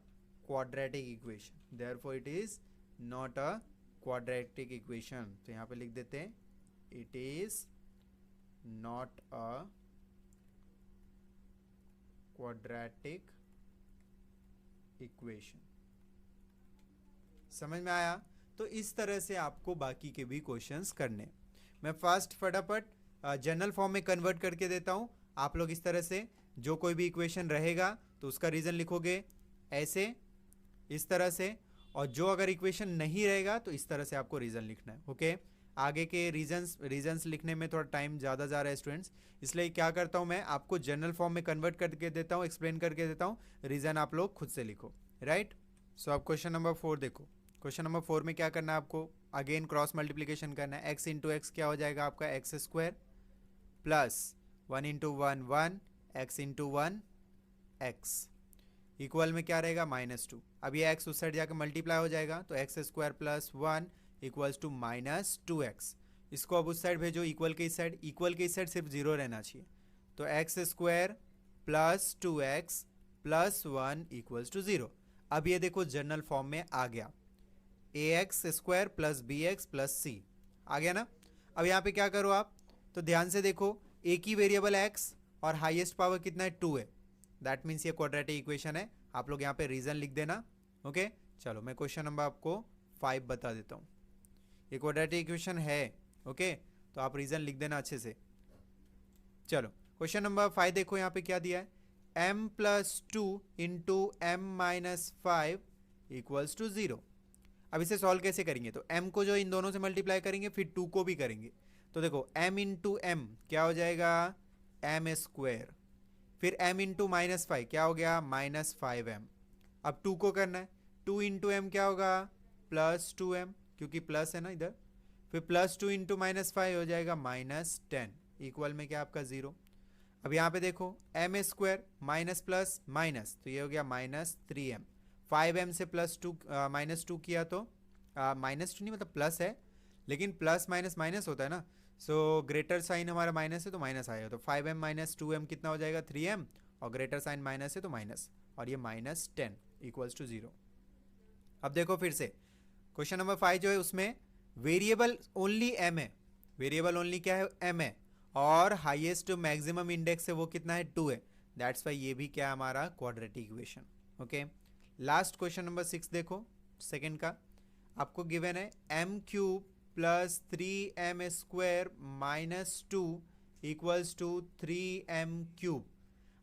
quadratic equation, therefore it is not a quadratic equation। तो यहाँ पे लिख देते हैं it is not a quadratic equation. समझ में आया। तो इस तरह से आपको बाकी के भी क्वेश्चंस करने, मैं फास्ट फटाफट जनरल फॉर्म में कन्वर्ट करके देता हूं। आप लोग इस तरह से जो कोई भी इक्वेशन रहेगा तो उसका रीज़न लिखोगे ऐसे, इस तरह से, और जो अगर इक्वेशन नहीं रहेगा तो इस तरह से आपको रीज़न लिखना है, ओके। आगे के रीजंस लिखने में थोड़ा टाइम ज़्यादा जा रहा है स्टूडेंट्स, इसलिए क्या करता हूँ मैं आपको जनरल फॉर्म में कन्वर्ट करके देता हूँ, एक्सप्लेन करके देता हूँ, रीज़न आप लोग खुद से लिखो, राइट। सो अब क्वेश्चन नंबर 4 देखो। क्वेश्चन नंबर 4 में क्या करना है आपको, अगेन क्रॉस मल्टीप्लीकेशन करना है। x इंटू एक्स क्या हो जाएगा आपका, x square plus 1 into 1 1, x into 1 x, equal में क्या रहेगा -2। अब ये x उस साइड जाकर मल्टीप्लाई हो जाएगा तो X square plus 1 equals to -2x। इसको अब उस साइड भेजो, इक्वल के इस साइड, इक्वल के इस साइड सिर्फ 0 रहना चाहिए, तो X square plus 2x plus 1 equals to 0। अब ये देखो जनरल फॉर्म में आ गया, ax square plus bx plus c आ गया ना। अब यहाँ पे क्या करो आप, तो ध्यान से देखो, एक ही वेरिएबल x और हाईएस्ट पावर कितना है, 2 है, दैट मीन्स ये क्वाड्रेटिक इक्वेशन है। आप लोग यहाँ पे रीजन लिख देना, ओके। चलो मैं क्वेश्चन नंबर आपको 5 बता देता हूँ। ये क्वाड्रेटिक इक्वेशन है, ओके, तो आप रीजन लिख देना अच्छे से। चलो क्वेश्चन नंबर 5 देखो, यहाँ पे क्या दिया है, m plus 2 into m minus 5 equals to 0। अब इसे सॉल्व कैसे करेंगे, तो m को जो इन दोनों से मल्टीप्लाई करेंगे फिर 2 को भी करेंगे, तो देखो m इंटू m क्या हो जाएगा, m स्क्वायर, फिर m इंटू -5 क्या हो गया, -5m। अब 2 को करना है, 2 इंटू m क्या होगा, +2m, क्योंकि प्लस है ना इधर, फिर +2 इंटू -5 हो जाएगा -10, इक्वल में क्या आपका 0। अब यहाँ पे देखो m square minus plus minus, तो ये हो गया -3m, 5m से -2 किया तो -2 नहीं मतलब प्लस है, लेकिन प्लस माइनस माइनस होता है ना, सो ग्रेटर साइन हमारा माइनस है तो माइनस आएगा, तो 5m माइनस 2m कितना हो जाएगा, 3m, और ग्रेटर साइन माइनस है तो माइनस, और ये -10 इक्वल्स टू 0। अब देखो फिर से क्वेश्चन नंबर 5 जो है उसमें वेरिएबल ओनली एम है, वेरिएबल ओनली क्या है, एम है, और हाईएस्ट मैक्सिमम इंडेक्स है वो कितना है, 2 है। दैट्स वाई ये भी क्या है हमारा quadratic equation. Okay, last question number 6 देखो, सेकंड का आपको गिवन है M cube plus 3m² minus 2 equals to 3m cube.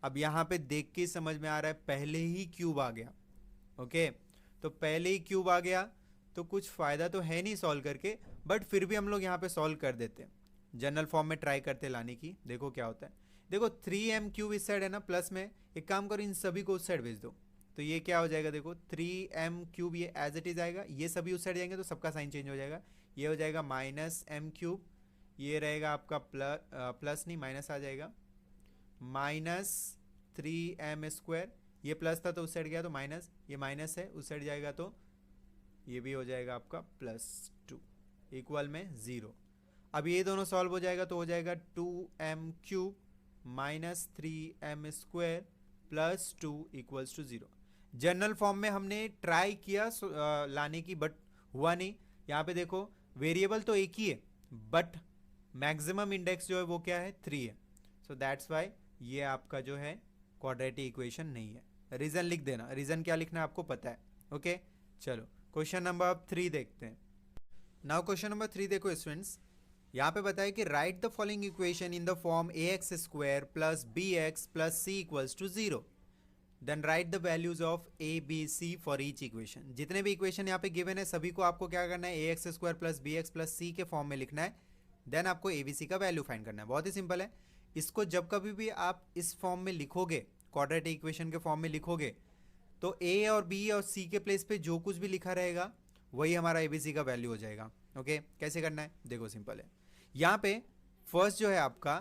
अब यहाँ पे देख के समझ में आ रहा है पहले ही क्यूब आ गया। ओके, तो पहले ही क्यूब आ गया तो कुछ फ़ायदा तो है नहीं सॉल्व करके, बट फिर भी हम लोग यहाँ पे सॉल्व कर देते हैं, जनरल फॉर्म में ट्राई करते लाने की। देखो क्या होता है, देखो 3m क्यूब इस साइड है ना प्लस में, एक काम करो इन सभी को उस साइड भेज दो, तो ये क्या हो जाएगा, देखो 3m क्यूब ये एज इट इज आएगा, ये सभी उस साइड जाएंगे तो सबका साइन चेंज हो जाएगा, ये हो जाएगा माइनस m क्यूब, ये रहेगा आपका प्लस नहीं माइनस आ जाएगा, माइनस 3m², ये प्लस था तो उस साइड गया तो माइनस, ये माइनस है उस साइड जाएगा तो ये भी हो जाएगा आपका +2 इक्वल में 0। अब ये दोनों सॉल्व हो जाएगा तो हो जाएगा 2m cube minus 3m² plus 2 equals to 0। General form में हमने ट्राई किया लाने की बट हुआ नहीं। यहाँ पे देखो वेरिएबल तो एक ही है बट मैक्सिमम इंडेक्स जो है वो क्या है, 3 है। सो दैट्स वाई ये आपका जो है क्वाड्रेटिक इक्वेशन नहीं है। रीजन लिख देना, रीजन क्या लिखना है आपको पता है। ओके, चलो क्वेश्चन नंबर 3 देखते हैं। नाउ क्वेश्चन नंबर 3 देखो स्टूडेंट्स, यहाँ पे बताया कि write the following equation in the form ax² plus bx plus c equals to 0, then write the values of a b c for each equation. जितने भी equation यहाँ पे गिवन है सभी को आपको क्या करना है, ax² plus bx plus c के फॉर्म में लिखना है, देन आपको a b c का वैल्यू फाइंड करना है। बहुत ही सिंपल है। इसको जब कभी भी आप इस फॉर्म में लिखोगे, क्वाड्रेटिक इक्वेशन के फॉर्म में लिखोगे, तो a और b और c के प्लेस पे जो कुछ भी लिखा रहेगा वही हमारा abc का वैल्यू हो जाएगा। ओके, कैसे करना है देखो, सिंपल है। यहाँ पे फर्स्ट जो है आपका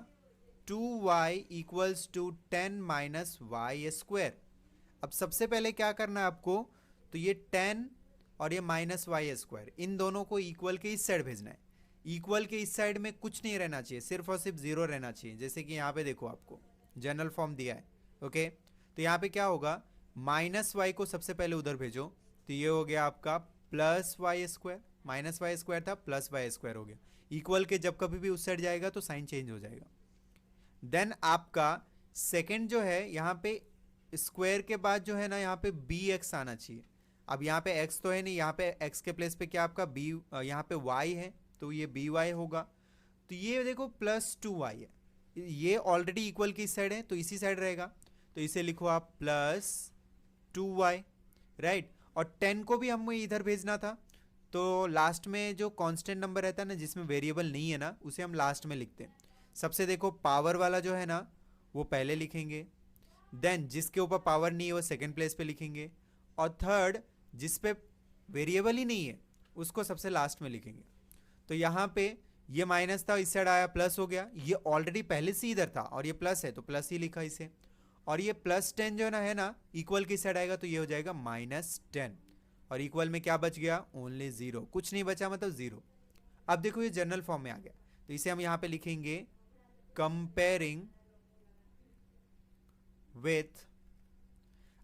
2y equals to 10 minus y²। अब सबसे पहले क्या करना है आपको, तो ये 10 और ये माइनस y² इन दोनों को इक्वल के इस साइड भेजना है। इक्वल के इस साइड में कुछ नहीं रहना चाहिए, सिर्फ और सिर्फ 0 रहना चाहिए। जैसे कि यहाँ पे देखो आपको जनरल फॉर्म दिया है। ओके, तो यहाँ पे क्या होगा, माइनस y को सबसे पहले उधर भेजो, तो ये हो गया आपका प्लस y², माइनस y² था प्लस y² हो गया। इक्वल के जब कभी भी उस साइड जाएगा तो साइन चेंज हो जाएगा। देन आपका सेकंड जो है, यहाँ पे स्क्वायर के बाद जो है ना यहाँ पे bx आना चाहिए। अब यहाँ पे x तो है नहीं, यहाँ पे x के प्लेस पे क्या आपका b, यहाँ पे y है तो ये by होगा। तो ये देखो +2y है, ये ऑलरेडी इक्वल की साइड है तो इसी साइड रहेगा, तो इसे लिखो आप +2y, राइट। और 10 को भी हमें इधर भेजना था, तो लास्ट में जो कांस्टेंट नंबर रहता है ना जिसमें वेरिएबल नहीं है ना, उसे हम लास्ट में लिखते हैं। सबसे देखो पावर वाला जो है ना वो पहले लिखेंगे, देन जिसके ऊपर पावर नहीं है वो सेकंड प्लेस पे लिखेंगे, और थर्ड जिस पे वेरिएबल ही नहीं है उसको सबसे लास्ट में लिखेंगे। तो यहाँ पे ये माइनस था, इस साइड आया प्लस हो गया, ये ऑलरेडी पहले से इधर था और ये प्लस है तो प्लस ही लिखा इसे, और ये +10 जो है ना इक्वल की साइड आएगा तो ये हो जाएगा -10, और इक्वल में क्या बच गया, ओनली 0, कुछ नहीं बचा मतलब 0। अब देखो ये जनरल फॉर्म में आ गया, तो इसे हम यहाँ पे लिखेंगे कंपेयरिंग विथ।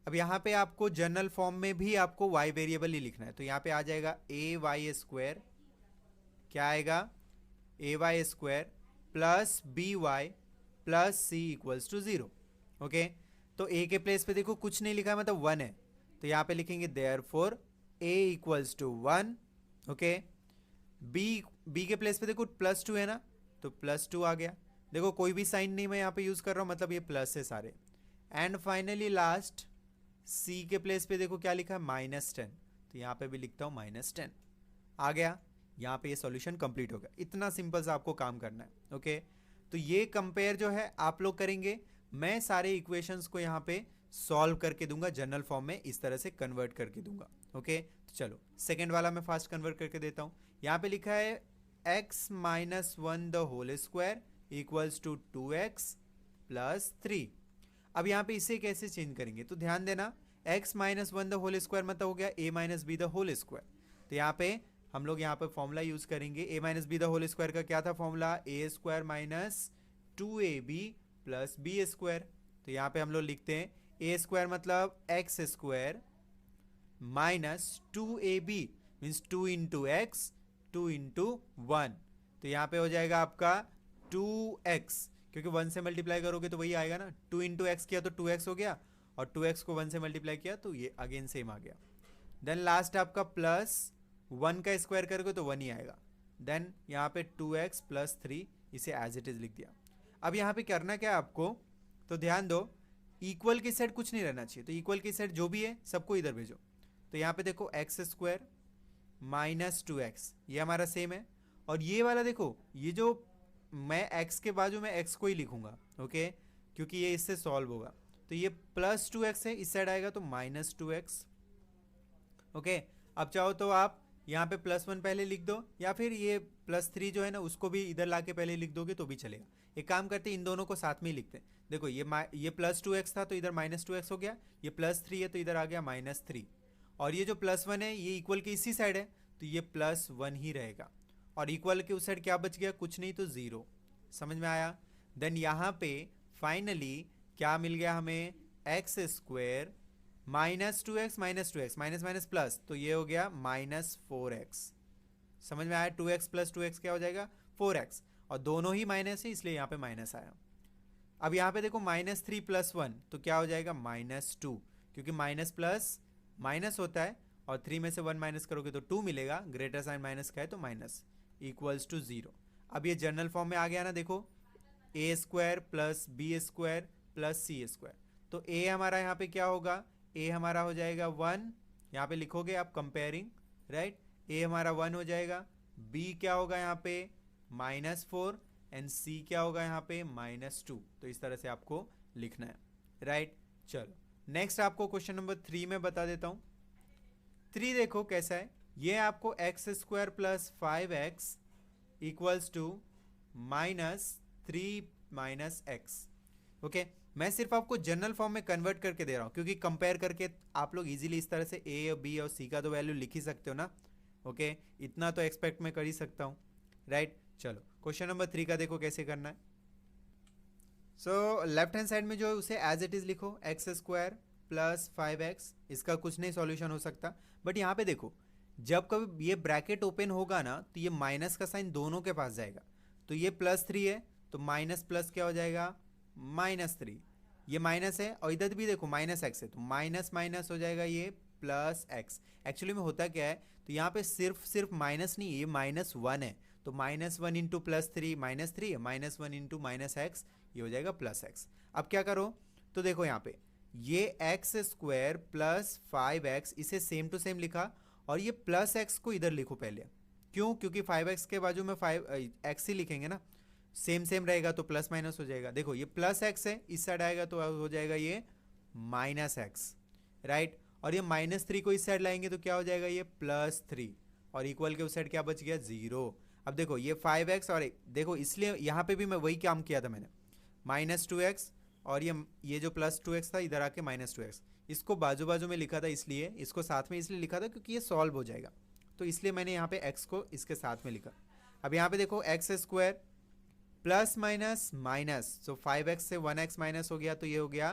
अब यहाँ पे आपको जनरल फॉर्म में भी आपको y वेरिएबल ही लिखना है, तो यहाँ पे आ जाएगा ay², क्या आएगा ay² plus by plus c equals to 0। Okay, तो a के प्लेस पे देखो कुछ नहीं लिखा है मतलब 1 है, तो यहाँ पे लिखेंगे therefore a equals to 1। Okay, b के प्लेस पे देखो +2 है ना, तो +2 आ गया। देखो कोई भी साइन नहीं मैं यहाँ पे यूज कर रहा हूँ, मतलब ये प्लस है सारे। एंड फाइनली लास्ट c के प्लेस पे देखो क्या लिखा है, -10, तो यहाँ पे भी लिखता हूँ -10 आ गया। यहाँ पे ये सॉल्यूशन कंप्लीट हो गया। इतना सिंपल सा आपको काम करना है। ओके, तो ये कंपेयर जो है आप लोग करेंगे, मैं सारे इक्वेशंस को यहाँ पे सॉल्व करके दूंगा, जनरल फॉर्म में इस तरह से कन्वर्ट करके दूंगा। ओके, तो चलो सेकेंड वाला मैं फास्ट कन्वर्ट करके देता हूँ। यहाँ पे लिखा है x - 1 the whole square equals to 2x plus 3। अब यहाँ पे इसे कैसे चेंज करेंगे, तो ध्यान देना, x - 1 द होल स्क्वायर मतलब हो गया a - b the whole square. तो यहाँ पे हम लोग यहाँ पे फॉर्मूला यूज करेंगे, a - b the whole square का क्या था formula, a² minus 2ab plus b²। तो यहाँ पे हम लोग लिखते हैं a² मतलब x² minus 2ab, means 2 into x 2 into 1, तो यहाँ पे हो जाएगा आपका 2x, क्योंकि 1 से मल्टीप्लाई करोगे तो वही आएगा ना, 2 इंटू एक्स किया तो 2x हो गया, और 2x को 1 से मल्टीप्लाई किया तो ये अगेन सेम आ गया। देन लास्ट आपका प्लस 1 का स्क्वायर करोगे तो 1 ही आएगा। देन यहाँ पे 2x प्लस 3, इसे एज इट इज लिख दिया। अब यहाँ पे करना क्या है आपको, तो ध्यान दो, इक्वल की साइड कुछ नहीं रहना चाहिए, तो इक्वल की साइड जो भी है सबको इधर भेजो। तो यहाँ पे देखो एक्स स्क्वायर माइनस 2x, ये हमारा सेम है, और ये वाला देखो, ये जो मैं x के बाजू में x को ही लिखूंगा, ओके, क्योंकि ये इससे सॉल्व होगा। तो ये प्लस 2x है, इस साइड आएगा तो माइनस 2x, ओके। अब चाहो तो आप यहाँ पे प्लस 1 पहले लिख दो, या फिर ये प्लस 3 जो है ना उसको भी इधर लाके पहले लिख दोगे तो भी चलेगा। एक काम करते इन दोनों को साथ में ही लिखते हैं। देखो ये प्लस 2x था तो इधर माइनस 2x हो गया, ये प्लस 3 है तो इधर आ गया माइनस 3, और ये जो प्लस 1 है ये इक्वल के इसी साइड है तो ये प्लस 1 ही रहेगा, और इक्वल के उस साइड क्या बच गया, कुछ नहीं तो 0। समझ में आया। देन यहाँ पे फाइनली क्या मिल गया हमें, x square minus 2x minus minus minus plus, तो ये हो गया माइनस 4x। समझ में आया, 2x प्लस 2x क्या हो जाएगा 4x, और दोनों ही माइनस है इसलिए यहाँ पे माइनस आया। अब यहाँ पे देखो माइनस 3 प्लस 1 तो क्या हो जाएगा माइनस 2, क्योंकि माइनस प्लस माइनस होता है, और 3 में से 1 माइनस करोगे तो 2 मिलेगा, ग्रेटर साइन माइनस का है तो माइनस, इक्वल्स टू 0। अब ये जनरल फॉर्म में आ गया ना, देखो A square plus B square plus C square, तो ए हमारा यहाँ पे क्या होगा, ए हमारा हो जाएगा 1, यहाँ पे लिखोगे आप कंपेयरिंग, राइट, ए हमारा 1 हो जाएगा, बी क्या होगा यहाँ पे माइनस 4, एंड सी क्या होगा यहाँ पे माइनस 2। तो इस तरह से आपको लिखना है, राइट। चलो नेक्स्ट आपको क्वेश्चन नंबर 3 में बता देता हूँ। 3 देखो कैसा है, ये आपको X square plus 5x equals to minus 3 minus X, okay. मैं सिर्फ आपको जनरल फॉर्म में कन्वर्ट करके दे रहा हूँ, क्योंकि कंपेयर करके आप लोग इजीली इस तरह से ए और बी और सी का तो वैल्यू लिख ही सकते हो ना, ओके। इतना तो एक्सपेक्ट मैं कर ही सकता हूँ, राइट। चलो क्वेश्चन नंबर 3 का देखो कैसे करना है। सो लेफ्ट हैंड साइड में जो है उसे एज इट इज लिखो, एक्स स्क्वायर प्लस 5x, इसका कुछ नहीं सॉल्यूशन हो सकता, बट यहाँ पे देखो जब कभी ये ब्रैकेट ओपन होगा ना तो ये माइनस का साइन दोनों के पास जाएगा, तो ये प्लस 3 है तो माइनस प्लस क्या हो जाएगा माइनस 3, ये माइनस है, और इधर भी देखो माइनस एक्स है तो माइनस माइनस हो जाएगा ये प्लस एक्स। एक्चुअली में होता क्या है, तो यहाँ पे सिर्फ माइनस नहीं, ये माइनस 1 है, तो माइनस 1 इंटू प्लस 3 माइनस 3 है, माइनस 1 इंटू माइनस एक्स, ये हो जाएगा प्लस एक्स। अब क्या करो, तो देखो यहाँ पे ये एक्स स्क्वायर प्लस 5x, इसे सेम टू सेम लिखा, और ये प्लस एक्स को इधर लिखो पहले, क्यों, क्योंकि 5x के बाजू में 5x ही लिखेंगे ना, सेम सेम रहेगा तो प्लस माइनस हो जाएगा। देखो ये प्लस एक्स है, इस साइड आएगा तो हो जाएगा ये माइनस एक्स, राइट, और ये माइनस 3 को इस साइड लाएंगे तो क्या हो जाएगा ये प्लस 3, और इक्वल के उस साइड क्या बच गया 0। अब देखो ये 5x, और देखो इसलिए यहाँ पे भी मैं वही काम किया था मैंने, माइनस 2x, और ये जो प्लस 2x था इधर आके माइनस 2x, इसको बाजू बाजू में लिखा था, इसलिए इसको साथ में इसलिए लिखा था क्योंकि ये सॉल्व हो जाएगा, तो इसलिए मैंने यहाँ पे x को इसके साथ में लिखा। अब यहाँ पे देखो X square plus minus minus, so 5x से 1x माइनस हो गया तो ये हो गया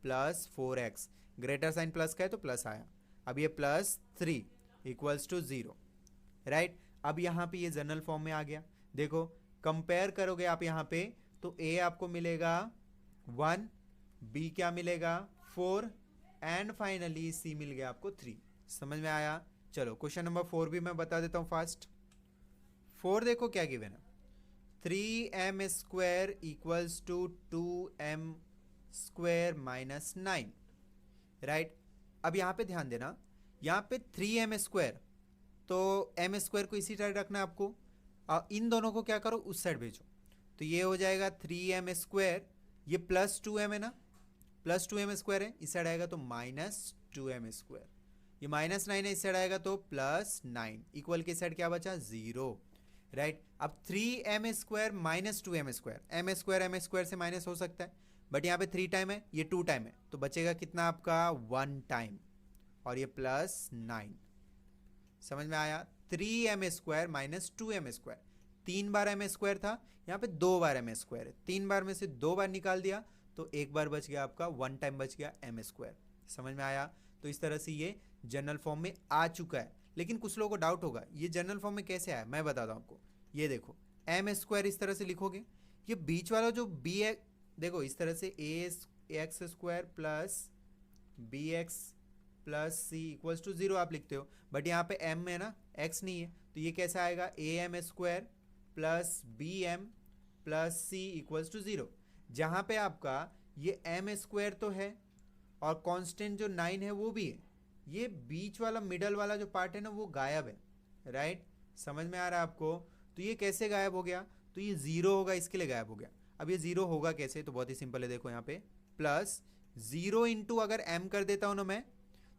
plus 4x, greater sign plus का है तो प्लस आया। अब ये प्लस 3 इक्वल्स टू 0, राइट। अब यहाँ पे ये जनरल फॉर्म में आ गया, देखो कंपेयर करोगे आप यहाँ पे तो a आपको मिलेगा 1, b क्या मिलेगा 4, एंड फाइनली c मिल गया आपको 3। समझ में आया। चलो क्वेश्चन नंबर 4 भी मैं बता देता हूँ फास्ट। 4 देखो क्या गिवन है, 3m square equals to 2m square minus 9, right. अब यहाँ पे ध्यान देना, यहाँ पे 3m स्क्वायर, तो m स्क्वायर को इसी साइड रखना है आपको, और इन दोनों को क्या करो उस साइड भेजो, तो ये हो जाएगा 3m स्क्वायर, ये प्लस 2m है ना, प्लस 2m स्क्वायर है, इस साइड आएगा तो माइनस 2m स्क्वायर, ये माइनस 9 है, इस साइड आएगा तो प्लस 9, इक्वल के साइड क्या बचा 0, राइट। अब 3m square minus 2m square, m square से माइनस हो सकता है, बट यहाँ पे 3 टाइम है, ये 2 टाइम है, तो बचेगा कितना आपका 1 टाइम, और ये प्लस 9। समझ में आया। 3m square minus 2m square, 3 बार m स्क्वायर था, यहाँ पे 2 बार m स्क्वायर है, 3 बार में से 2 बार निकाल दिया तो 1 बार बच गया आपका, 1 टाइम बच गया m स्क्वायर। समझ में आया। तो इस तरह से ये जनरल फॉर्म में आ चुका है, लेकिन कुछ लोगों को डाउट होगा ये जनरल फॉर्म में कैसे आया, मैं बताता हूँ आपको। ये देखो एम स्क्वायर इस तरह से लिखोगे, ये बीच वाला जो बी है देखो इस तरह से A X square plus B X plus C equals to 0 आप लिखते हो, बट यहाँ पे m है ना, x नहीं है, तो ये कैसे आएगा A M square plus B M plus C equals to 0, जहाँ पे आपका ये एम स्क्वायर तो है और कांस्टेंट जो 9 है वो भी है, ये बीच वाला मिडल वाला जो पार्ट है ना वो गायब है, राइट। समझ में आ रहा है आपको? तो ये कैसे गायब हो गया, तो ये 0 होगा इसके लिए गायब हो गया। अब ये 0 होगा कैसे, तो बहुत ही सिंपल है, देखो यहाँ पे प्लस 0 इंटू अगर m कर देता हूँ ना मैं,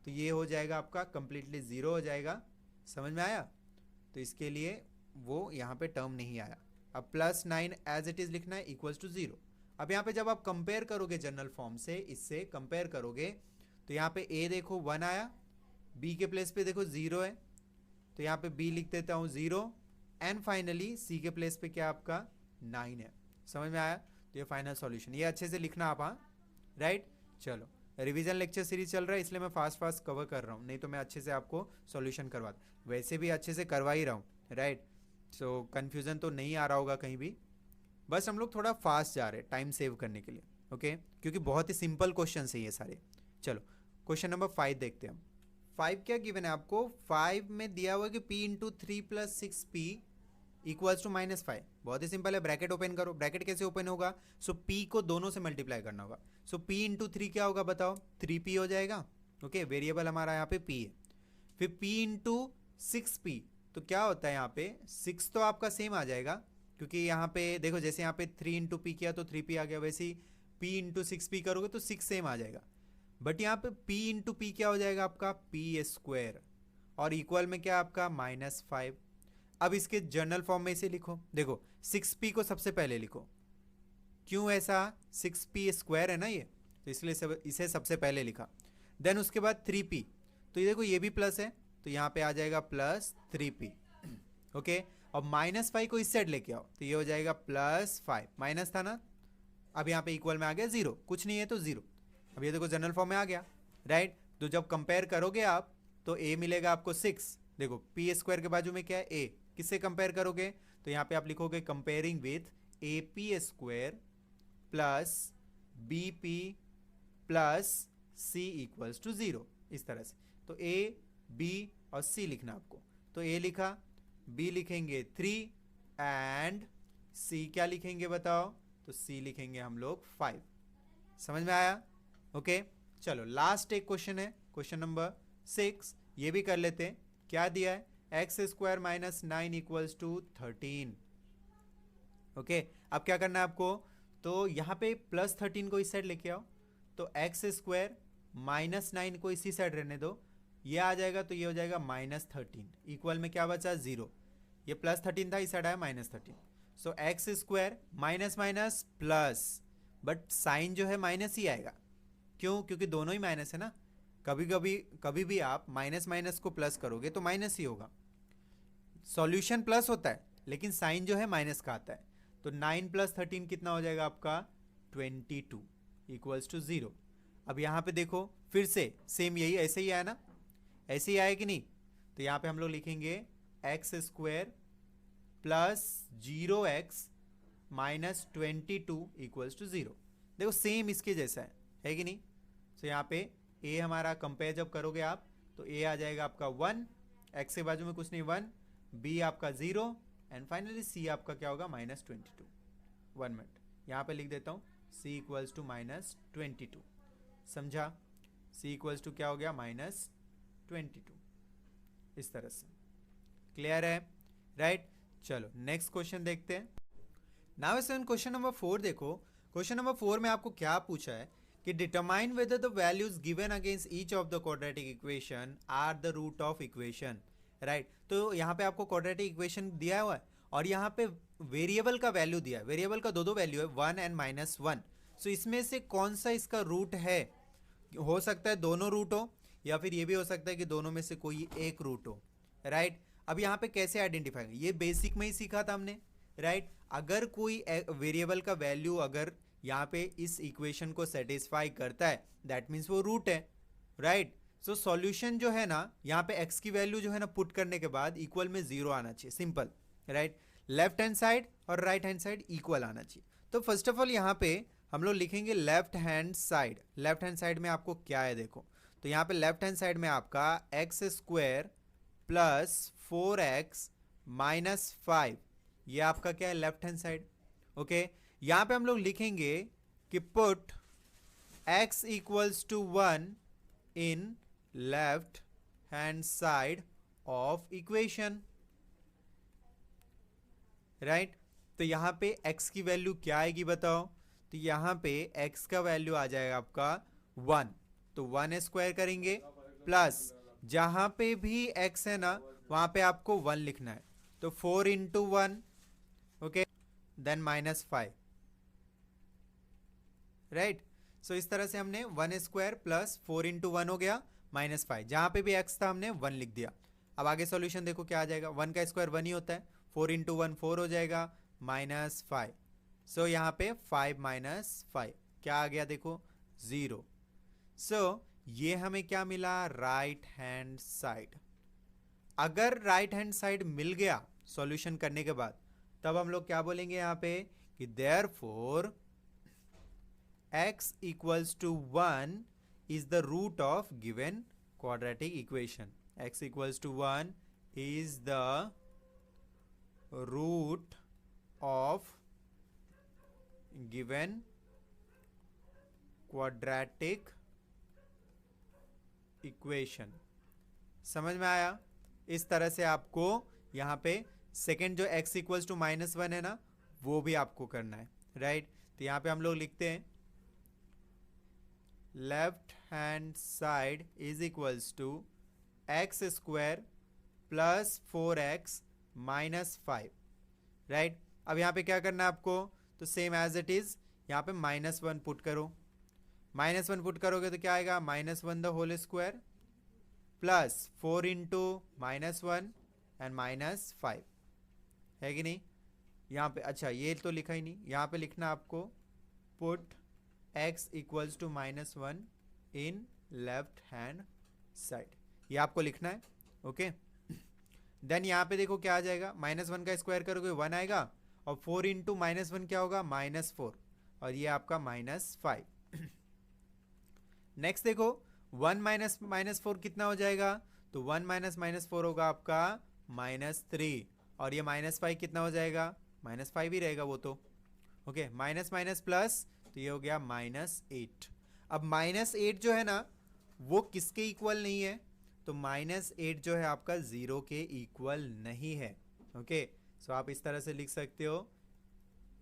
तो ये हो जाएगा आपका कंप्लीटली 0 हो जाएगा। समझ में आया? तो इसके लिए वो यहाँ पे टर्म नहीं आया। अब प्लस 9 एज इट इज लिखना है इक्वल्स टू 0। अब यहाँ पे जब आप कंपेयर करोगे जनरल फॉर्म से, इससे कंपेयर करोगे, तो यहाँ पे a देखो 1 आया, b के प्लेस पे देखो 0 है, तो यहाँ पे b लिख देता हूँ 0, एंड फाइनली c के प्लेस पे क्या आपका 9 है। समझ में आया? तो ये फाइनल सॉल्यूशन, ये अच्छे से लिखना आप, हाँ राइट। चलो रिवीजन लेक्चर सीरीज चल रहा है इसलिए मैं फास्ट कवर कर रहा हूँ, नहीं तो मैं अच्छे से आपको सॉल्यूशन करवा, वैसे भी अच्छे से करवा ही रहा हूँ, राइट। सो कन्फ्यूज़न तो नहीं आ रहा होगा कहीं भी, बस हम लोग थोड़ा फास्ट जा रहे हैं टाइम सेव करने के लिए, ओके, क्योंकि बहुत ही सिंपल क्वेश्चन है ये सारे। चलो क्वेश्चन नंबर 5 देखते हैं हम। 5 क्या गिवन है आपको, 5 में दिया हुआ है कि p into 3 plus 6p equals to -5। बहुत ही सिंपल है, ब्रैकेट ओपन करो। ब्रैकेट कैसे ओपन होगा, सो p को दोनों से मल्टीप्लाई करना होगा, सो p इंटू 3 क्या होगा बताओ, 3p हो जाएगा, ओके, वेरिएबल हमारा यहाँ पे p है। फिर p इंटू 6p, तो क्या होता है यहाँ पे 6 तो आपका सेम आ जाएगा, क्योंकि यहाँ पे देखो जैसे यहाँ पे 3 इंटू पी किया तो 3p आ गया, वैसे ही p इंटू 6p करोगे तो 6 सेम आ जाएगा। बट यहाँ पे p इंटू पी क्या हो जाएगा आपका p स्क्वायर, और इक्वल में क्या आपका -5। अब इसके जनरल फॉर्म में इसे लिखो, देखो 6p को सबसे पहले लिखो, क्यों ऐसा, 6p स्क्वायर है ना ये, तो इसलिए इसे सबसे पहले लिखा। देन उसके बाद 3p, तो ये देखो ये भी प्लस है, तो यहाँ पे आ जाएगा प्लस 3p, ओके। और -5 को इस साइड लेके आओ, तो ये हो जाएगा +5, माइनस था ना, अब यहाँ पे इक्वल में आ गया 0, कुछ नहीं है तो 0। अब ये देखो जनरल फॉर्म में आ गया, राइट। तो जब कंपेयर करोगे आप तो a मिलेगा आपको 6, देखो p स्क्वायर के बाजू में क्या है a, किससे कंपेयर करोगे, तो यहाँ पे आप लिखोगे comparing with AP square plus BP plus C equals to 0, इस तरह से। तो A, B और C लिखना आपको, तो A लिखा, B लिखेंगे 3 एंड C क्या लिखेंगे बताओ, तो C लिखेंगे हम लोग 5। समझ में आया? ओके चलो लास्ट एक क्वेश्चन है, क्वेश्चन नंबर 6, ये भी कर लेते हैं। क्या दिया है, X square minus 9 equals to 13, okay. अब क्या करना है आपको, तो यहाँ पे +13 को इस साइड लेके आओ, तो एक्स स्क्वायर -9 को इसी साइड रहने दो, ये आ जाएगा, तो ये हो जाएगा -13, इक्वल में क्या बचा 0, ये +13 था, इस साइड आया -13, so X square minus minus plus, but sign जो है माइनस ही आएगा, क्यों, क्योंकि दोनों ही माइनस है ना, कभी भी आप माइनस माइनस को प्लस करोगे तो माइनस ही होगा। सॉल्यूशन प्लस होता है लेकिन साइन जो है माइनस का आता है, तो 9 + 13 कितना हो जाएगा आपका 22 इक्वल्स टू 0। अब यहाँ पे देखो फिर से सेम यही ऐसे ही आया ना, ऐसे ही आया कि नहीं, तो यहाँ पे हम लोग लिखेंगे X square plus 0x minus 22 equals to 0। देखो सेम इसके जैसा है कि नहीं। तो यहाँ पे a हमारा कंपेयर जब करोगे आप तो a आ जाएगा आपका 1, x के बाजू में कुछ नहीं 1, b आपका 0 एंड फाइनली c आपका क्या होगा -22। 1 मिनट यहाँ पे लिख देता हूँ c इक्वल्स टू -22, समझा, c इक्वल्स टू क्या हो गया -22, इस तरह से। क्लियर है, राइट। चलो नेक्स्ट क्वेश्चन देखते हैं। नाउ क्वेश्चन नंबर 4 देखो, क्वेश्चन नंबर 4 में आपको क्या पूछा है कि determine whether the values given against each of the quadratic equation are the root of equation, right. तो यहाँ पे आपको क्वाड्रेटिक इक्वेशन दिया हुआ है और यहाँ पे वेरिएबल का वैल्यू दिया है, वेरिएबल का दो वैल्यू है 1 एंड -1। सो इसमें से कौन सा इसका रूट है, हो सकता है दोनों रूट हो या फिर ये भी हो सकता है कि दोनों में से कोई एक रूट हो, राइट। अब यहाँ पे कैसे आइडेंटिफाई, ये बेसिक में ही सीखा था हमने, राइट। अगर कोई वेरिएबल का वैल्यू अगर यहाँ पे इस इक्वेशन को सेटिस्फाई करता है दैट मीन्स वो रूट है, राइट। सो सॉल्यूशन जो है ना, यहाँ पे x की वैल्यू जो है ना पुट करने के बाद इक्वल में 0 आना चाहिए, simple, right. Left hand side और राइट हैंड साइड इक्वल आना चाहिए। तो फर्स्ट ऑफ ऑल यहाँ पे हम लोग लिखेंगे left hand side. Left hand side में आपको क्या है देखो, तो यहाँ पे लेफ्ट हैंड साइड में आपका x square plus 4x minus 5, ये आपका क्या है, लेफ्ट हैंड साइड। ओके, यहाँ पे हम लोग लिखेंगे कि put x equals to 1 in left hand side of equation, right. तो यहां पे x की वैल्यू क्या आएगी बताओ, तो यहां पे x का वैल्यू आ जाएगा आपका 1, तो 1 स्क्वायर करेंगे प्लस जहां पे भी x है ना वहां पे आपको 1 लिखना है, तो 4 into 1, okay, then minus 5, right. So इस तरह से हमने 1 स्क्वायर प्लस 4 इंटू 1 हो गया माइनस 5, जहां पे भी x था हमने 1 लिख दिया। अब आगे सॉल्यूशन देखो क्या आ जाएगा, 1 का स्क्वायर 1 ही होता है, 4 इंटू 1 4 हो जाएगा माइनस 5। सो यहाँ पे 5 माइनस 5 क्या आ गया देखो, 0। सो ये हमें क्या मिला, राइट हैंड साइड। अगर राइट हैंड साइड मिल गया सॉल्यूशन करने के बाद, तब हम लोग क्या बोलेंगे यहाँ पे कि therefore x equals to 1 is the root of given quadratic equation. X equals to 1 is the root of given quadratic equation. समझ में आया? इस तरह से आपको यहाँ पे सेकेंड जो x इक्वल्स टू माइनस 1 है ना, वो भी आपको करना है, राइट। तो यहाँ पे हम लोग लिखते हैं left hand side is equals to x square plus 4x minus 5, right. अब यहाँ पे क्या करना है आपको, तो सेम एज इट इज यहाँ पे -1 पुट करो। -1 पुट करोगे तो क्या आएगा, -1 the whole square plus 4 into -1 and -5, है कि नहीं। यहाँ पे अच्छा ये तो लिखा ही नहीं, यहाँ पे लिखना आपको put x equals to -1 in left hand side, ये आपको लिखना है, ओके। देन यहाँ पे देखो क्या आ जाएगा, -1 का स्क्वायर करोगे 1 आएगा और 4 इंटू -1 क्या होगा, -4, और ये आपका -5। नेक्स्ट देखो 1 माइनस -4 कितना हो जाएगा, तो 1 माइनस -4 होगा आपका -3, और ये -5 कितना हो जाएगा, -5 ही रहेगा वो तो, ओके। माइनस माइनस प्लस, तो ये हो गया -8। अब -8 जो है ना वो किसके इक्वल नहीं है, तो -8 जो है आपका 0 के इक्वल नहीं है, ओके। सो आप इस तरह से लिख सकते हो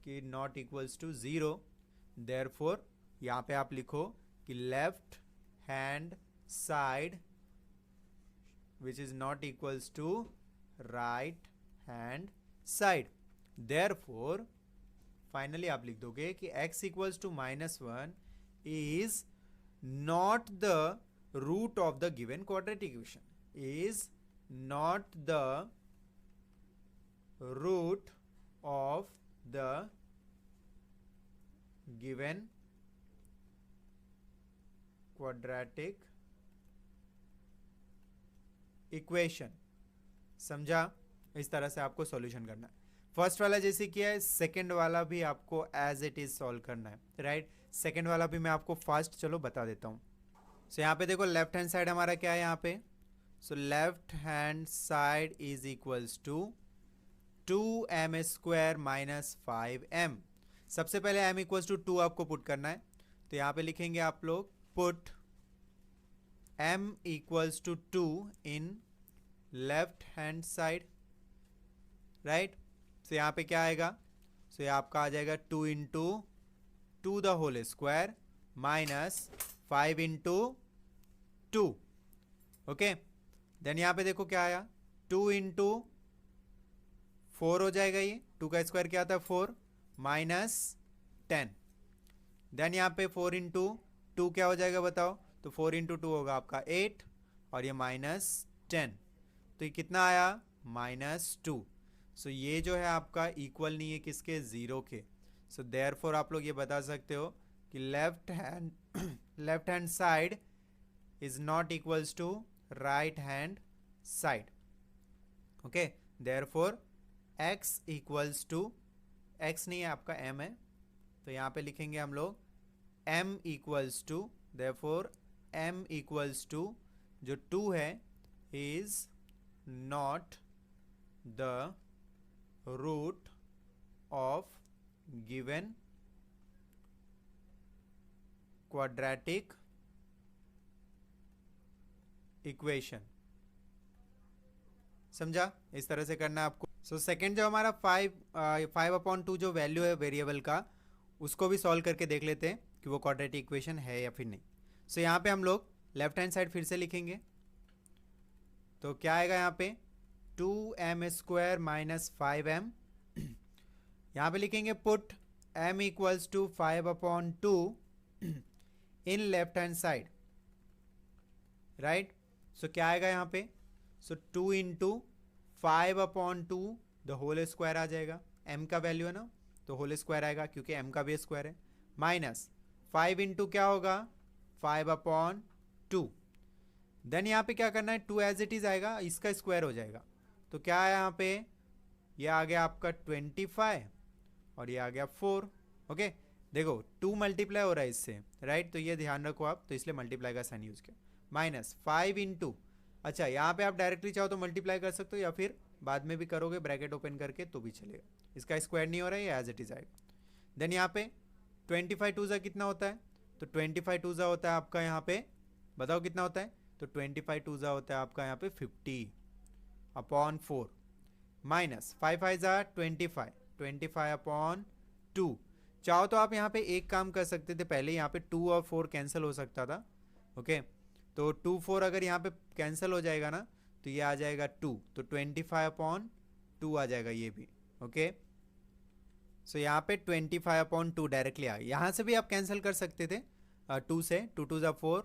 कि नॉट इक्वल्स टू 0। देयरफॉर यहाँ पे आप लिखो कि left hand side which is not equals to right hand side. Therefore finally आप लिख दोगे कि x equals to -1 is not the root of the given quadratic equation, is not the root of the given quadratic equation. समझा? इस तरह से आपको solution करना है। फर्स्ट वाला जैसे किया है, सेकंड वाला भी आपको एज इट इज सॉल्व करना है, राइट। सेकंड वाला भी मैं आपको फास्ट चलो बता देता हूँ। सो यहाँ पे देखो लेफ्ट हैंड साइड हमारा क्या है यहाँ पे, so left hand side is equals to 2m square minus 5m। सबसे पहले m इक्वल्स टू 2 आपको पुट करना है, तो यहाँ पे लिखेंगे आप लोग put m equals to 2 in left hand side, right. तो यहाँ पे क्या आएगा, सो ये आपका आ जाएगा 2 into 2 the whole square minus 5 into 2, okay. Then यहाँ पे देखो क्या आया, 2 इंटू 4 हो जाएगा, ये 2 का स्क्वायर क्या आता है 4 माइनस 10। देन यहाँ पे 4 इंटू 2 क्या हो जाएगा बताओ, तो 4 इंटू 2 होगा आपका 8 और ये -10, तो ये कितना आया -2। सो ये जो है आपका इक्वल नहीं है किसके, 0 के। सो देयरफॉर आप लोग ये बता सकते हो कि left hand side is not equals to right hand side. Okay, therefore x equals to, x नहीं है आपका m है, तो यहाँ पे लिखेंगे हम लोग m equals to, therefore m equals to जो 2 है is not the root of given quadratic equation. समझा? इस तरह से करना है आपको. सो सेकेंड जो हमारा 5/2 जो वैल्यू है वेरिएबल का, उसको भी सॉल्व करके देख लेते हैं कि वो क्वाड्रेटिक इक्वेशन है या फिर नहीं. सो यहाँ पे हम लोग लेफ्ट हैंड साइड फिर से लिखेंगे. तो क्या आएगा यहाँ पे 2m² माइनस 5m. यहाँ पे लिखेंगे put m equals to 5/2 in left hand side. Right, so क्या आएगा यहाँ पे, so 2 into 5/2 the whole square आ जाएगा. m का वैल्यू है ना, तो होल स्क्वायर आएगा क्योंकि m का भी स्क्वायर है. माइनस 5 इंटू क्या होगा 5/2. देन यहाँ पे क्या करना है, 2 एज इट इज आएगा, इसका स्क्वायर हो जाएगा. तो क्या है यहाँ पे, ये आ गया आपका 25 और ये आ गया 4. ओके, देखो 2 मल्टीप्लाई हो रहा है इससे, राइट, तो ये ध्यान रखो आप, तो इसलिए मल्टीप्लाई का साइन यूज किया. माइनस 5 इंटू, अच्छा यहाँ पे आप डायरेक्टली चाहो तो मल्टीप्लाई कर सकते हो या फिर बाद में भी करोगे ब्रैकेट ओपन करके तो भी चलेगा. इसका स्क्वायर नहीं हो रहा है, ये एज इट इज आएगा. देन यहाँ पे 25 टू ज़ा कितना होता है, तो 25 टू ज़ा होता है आपका यहाँ पे, बताओ कितना होता है, तो 25 टू ज़ा होता है आपका यहाँ पे 50/4. माइनस 5 ज़ा 25/2. चाहो तो आप यहाँ पे एक काम कर सकते थे, पहले यहाँ पे 2 और 4 कैंसिल हो सकता था. ओके, तो 2 4 अगर यहाँ पे कैंसिल हो जाएगा ना, तो ये आ जाएगा 2, तो 25/2 आ जाएगा ये भी. ओके, सो यहाँ पे 25/2 डायरेक्टली आ गया. यहाँ से भी आप कैंसिल कर सकते थे 2 से, 2 2 ज़ा 4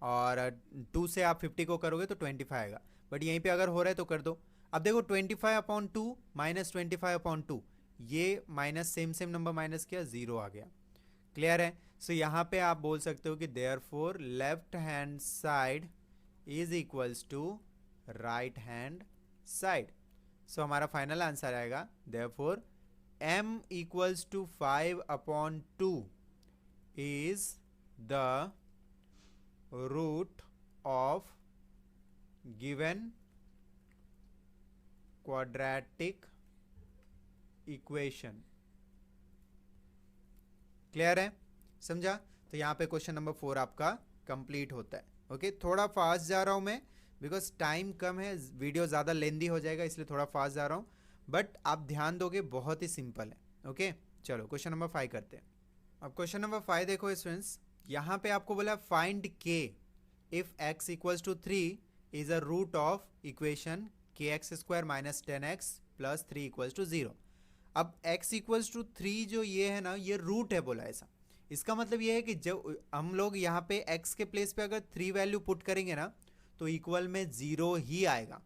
और 2 से आप 50 को करोगे तो 25 आएगा. बट यहीं पे अगर हो रहा है तो कर दो. अब देखो 25/2 माइनस 25/2, ये माइनस सेम नंबर माइनस किया, 0 आ गया. क्लियर है? सो यहाँ पे आप बोल सकते हो कि therefore left hand side is equals to right hand side. So हमारा फाइनल आंसर आएगा therefore m equals to 5/2 is the root of given quadratic equation. Clear है? समझा? तो यहाँ पे क्वेश्चन नंबर 4 आपका कंप्लीट होता है. ओके, थोड़ा फास्ट जा रहा हूँ मैं बिकॉज टाइम कम है, वीडियो ज़्यादा लेंदी हो जाएगा, इसलिए थोड़ा फास्ट जा रहा हूँ, बट आप ध्यान दोगे बहुत ही सिंपल है. ओके, चलो क्वेश्चन नंबर 5 करते हैं. अब क्वेश्चन नंबर 5 देखो स्टूडेंट्स, यहाँ पे आपको बोला find k if x equals to 3 is a root of equation kx² minus 10x plus 3 equals to 0. अब x इक्वल्स टू 3 जो ये है ना, ये रूट है बोला ऐसा. इसका मतलब ये है कि जब हम लोग यहाँ पे x के प्लेस पे अगर 3 वैल्यू पुट करेंगे ना, तो इक्वल में 0 ही आएगा.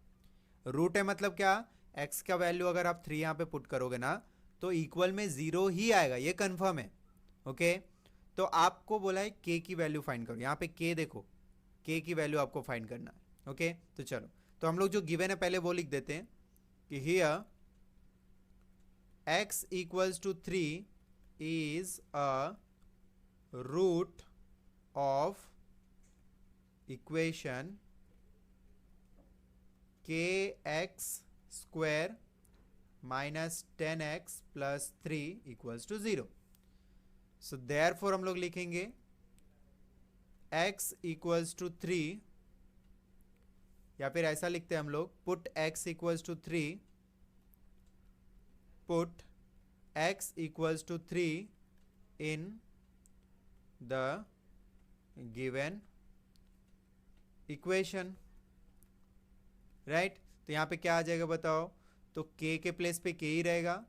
रूट है मतलब क्या, x का वैल्यू अगर आप 3 यहाँ पे पुट करोगे ना, तो इक्वल में 0 ही आएगा, ये कंफर्म है. ओके, तो आपको बोला है k की वैल्यू फाइंड करो. यहाँ पे k देखो, k की वैल्यू आपको फाइंड करना है. ओके, तो चलो, तो हम लोग जो गिवन है पहले वो लिख देते हैं कि here x equals to 3 is a root of equation kx² minus 10x plus 3 equals to 0. So therefore हम लोग लिखेंगे x equals to 3, या फिर ऐसा लिखते हैं हम लोग, put x equals to 3, put x equals to 3 in the given equation. Right, तो यहाँ पे क्या आ जाएगा बताओ, तो k के प्लेस पे k ही रहेगा.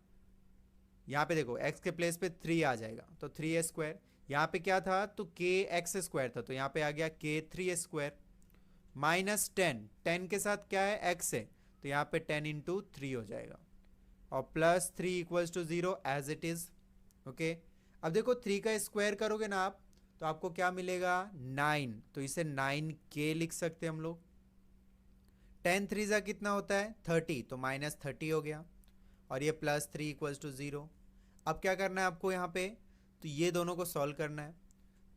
यहाँ पे देखो x के प्लेस पे 3 आ जाएगा, तो 3a². यहाँ पे क्या था, तो kx² था, तो यहाँ पे आ गया k3a² माइनस 10 के साथ क्या है, x है, तो यहाँ पे 10 इंटू 3 हो जाएगा, और plus 3 equals to 0 as it is. Okay, अब देखो 3 का स्क्वायर करोगे ना आप, तो आपको क्या मिलेगा 9, तो इसे 9k लिख सकते हैं हम लोग। 10 3 जा कितना होता है 30, तो -30 हो गया, और ये +3 इक्वल्स टू 0। अब क्या करना है आपको यहाँ पे, तो ये दोनों को सॉल्व करना है।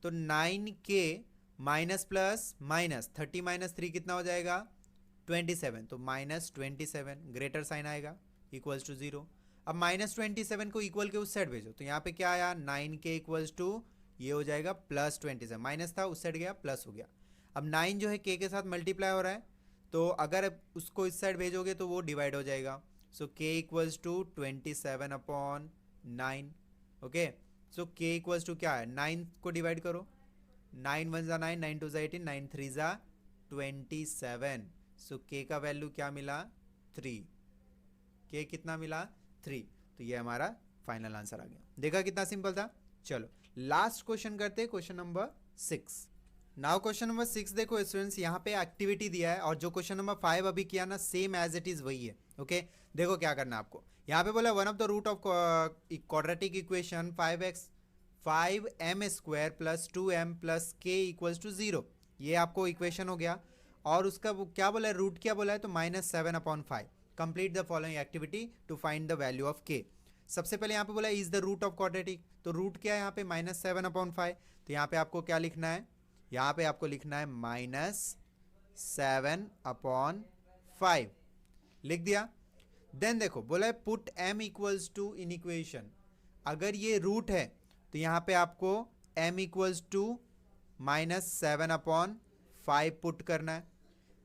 तो 9k minus plus minus 30 minus 3 कितना हो जाएगा 27, तो -27 ग्रेटर साइन आएगा इक्वल्स टू 0। अब -27 को इक्वल के उस साइड भेजो, तो यहाँ पे क्या आया 9k इक्वल्स टू ये हो जाएगा +27, माइनस था उस साइड गया प्लस हो गया। अब 9 जो है k के साथ मल्टीप्लाई हो रहा है, तो अगर उसको इस साइड भेजोगे तो वो डिवाइड हो जाएगा। So k equals to 27/9। Okay, so k equals to क्या है 9 को डिवाइड करो, 9 1 जा 9, 9 2 जा 18, 9 3 जा 27। सो k का वैल्यू क्या मिला 3, k कितना मिला 3। तो ये हमारा फाइनल आंसर आ गया। देखा कितना सिंपल था। चलो लास्ट क्वेश्चन करते हैं, question number 6। Now question number 6 देखो स्टूडेंट्स, यहाँ पे एक्टिविटी दिया है और जो क्वेश्चन नंबर 5 अभी किया ना सेम एज इट इज वही है। ओके, देखो क्या करना है आपको। यहाँ पे बोला one of the root of quadratic equation 5m² plus 2m plus k equals to 0। ये आपको इक्वेशन हो गया, और उसका क्या बोला है रूट क्या बोला है, तो -7/5। Complete the following activity to find the value of k। सबसे पहले यहाँ पे बोला is the root of quadratic, तो रूट क्या है यहाँ पे -7/5। तो यहाँ पे आपको क्या लिखना है, यहाँ पे आपको लिखना है -7/5 लिख दिया। देन देखो बोला है put m equals to in equation. अगर ये रूट है तो यहाँ पे आपको m इक्वल्स टू -7/5 पुट करना है,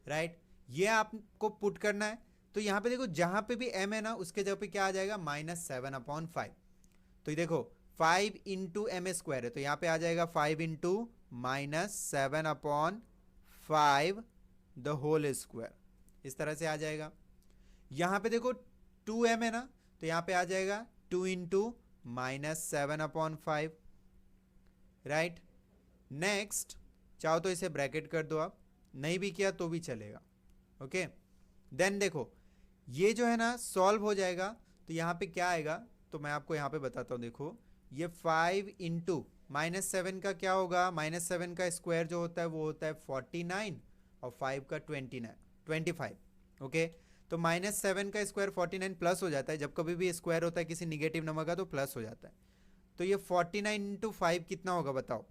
राइट। ये आपको पुट करना है, तो यहाँ पे देखो जहाँ पे भी m है ना उसके जगह पे क्या आ जाएगा -7/5। तो देखो 5 इंटू m² है, तो यहाँ पे आ जाएगा 5 इंटू -7/5 द होल स्क्वायर, इस तरह से आ जाएगा। यहाँ पे देखो 2m है ना, तो यहाँ पे आ जाएगा 2 इंटू -7/5, राइट। नेक्स्ट चाहो तो इसे ब्रैकेट कर दो, आप नहीं भी किया तो भी चलेगा। ओके, देन देखो ये जो है ना सॉल्व हो जाएगा, तो यहाँ पे क्या आएगा, तो मैं आपको यहाँ पे बताता हूँ। देखो ये 5 इंटू -7 का क्या होगा, -7 का स्क्वायर जो होता है वो होता है 49, और 5 का 25। ओके, तो -7 का स्क्वायर 49 प्लस हो जाता है, जब कभी भी स्क्वायर होता है किसी निगेटिव नंबर का तो प्लस हो जाता है। तो ये 49 इंटू 5 कितना होगा बताओ।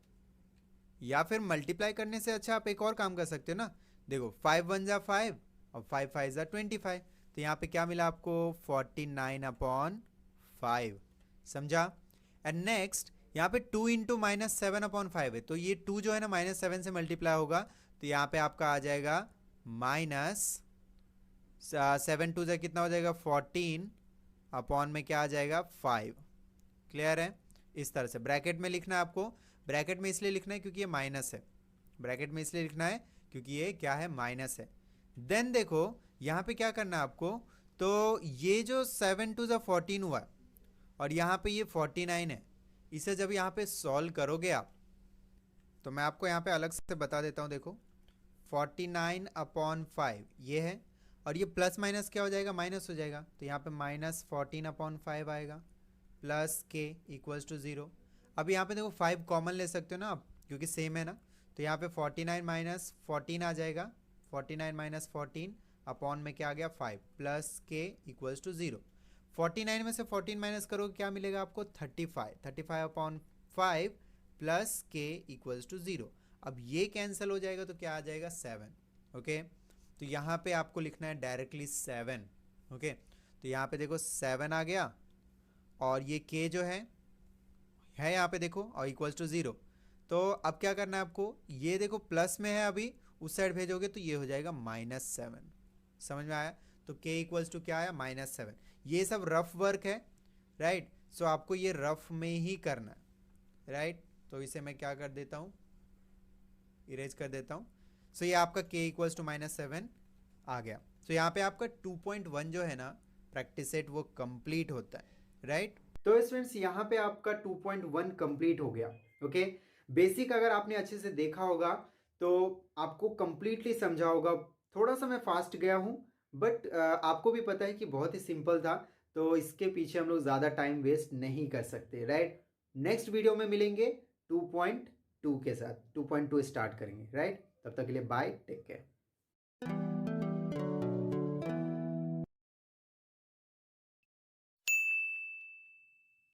या फिर मल्टीप्लाई करने से अच्छा आप एक और काम कर सकते हो ना, देखो 5 1 जा 5 और 5 5 जा 25, तो यहाँ पे क्या मिला आपको 49/5, समझा। एंड नेक्स्ट यहाँ पे 2 इंटू -7/5 है, तो ये 2 जो है ना -7 से मल्टीप्लाई होगा, तो यहाँ पे आपका आ जाएगा -7 2 जा कितना हो जाएगा 14 अपॉन में क्या आ जाएगा 5। क्लियर है। इस तरह से ब्रैकेट में लिखना है आपको, ब्रैकेट में इसलिए लिखना है क्योंकि ये माइनस है, ब्रैकेट में इसलिए लिखना है क्योंकि ये क्या है माइनस है। देन देखो यहाँ पे क्या करना है आपको, तो ये जो 7 2 जा 14 हुआ और यहाँ पे ये 49 है, इसे जब यहाँ पे सॉल्व करोगे आप, तो मैं आपको यहाँ पे अलग से बता देता हूँ। देखो 49/5 ये है, और ये प्लस माइनस क्या हो जाएगा माइनस हो जाएगा, तो यहाँ पे -14/5 आएगा प्लस k इक्वल्स टू 0। अब यहाँ पे देखो 5 कॉमन ले सकते हो ना आप, क्योंकि सेम है ना, तो यहाँ पे 49 माइनस 14 आ जाएगा, 49 माइनस 14 अपॉन में क्या आ गया 5 प्लस k इक्वल्स टू 0। 49 में से 14 माइनस करोगे क्या मिलेगा आपको 35/5 प्लस k इक्वल्स टू 0। अब ये कैंसिल हो जाएगा तो क्या आ जाएगा 7। ओके, तो यहाँ पे आपको लिखना है डायरेक्टली 7। ओके, तो यहाँ पे देखो 7 आ गया, और ये k जो है यहाँ पे देखो और इक्वल्स टू 0। तो अब क्या करना है आपको, ये देखो प्लस में है अभी, उस साइड भेजोगे तो ये हो जाएगा -7। समझ में आया। तो k इक्वल्स टू क्या आया -7। ये सब रफ वर्क है, राइट। सो आपको ये रफ में ही करना है, राइट। तो इसे मैं क्या कर देता हूँ, इरेज कर देता हूँ। सो ये आपका k इक्वल्स टू -7 आ गया। सो यहाँ पे आपका 2.1 जो है ना प्रैक्टिस सेट वो कंप्लीट होता है, राइट। तो स्टूडेंट्स यहाँ पे आपका 2.1 कंप्लीट हो गया। ओके, बेसिक अगर आपने अच्छे से देखा होगा तो आपको कंप्लीटली समझा होगा। थोड़ा सा मैं फास्ट गया हूँ, बट आपको भी पता है कि बहुत ही सिंपल था, तो इसके पीछे हम लोग ज़्यादा टाइम वेस्ट नहीं कर सकते, राइट। नेक्स्ट वीडियो में मिलेंगे 2.2 2 के साथ 2.2 स्टार्ट करेंगे, राइट? तब तक के लिए बाय, टेक केयर।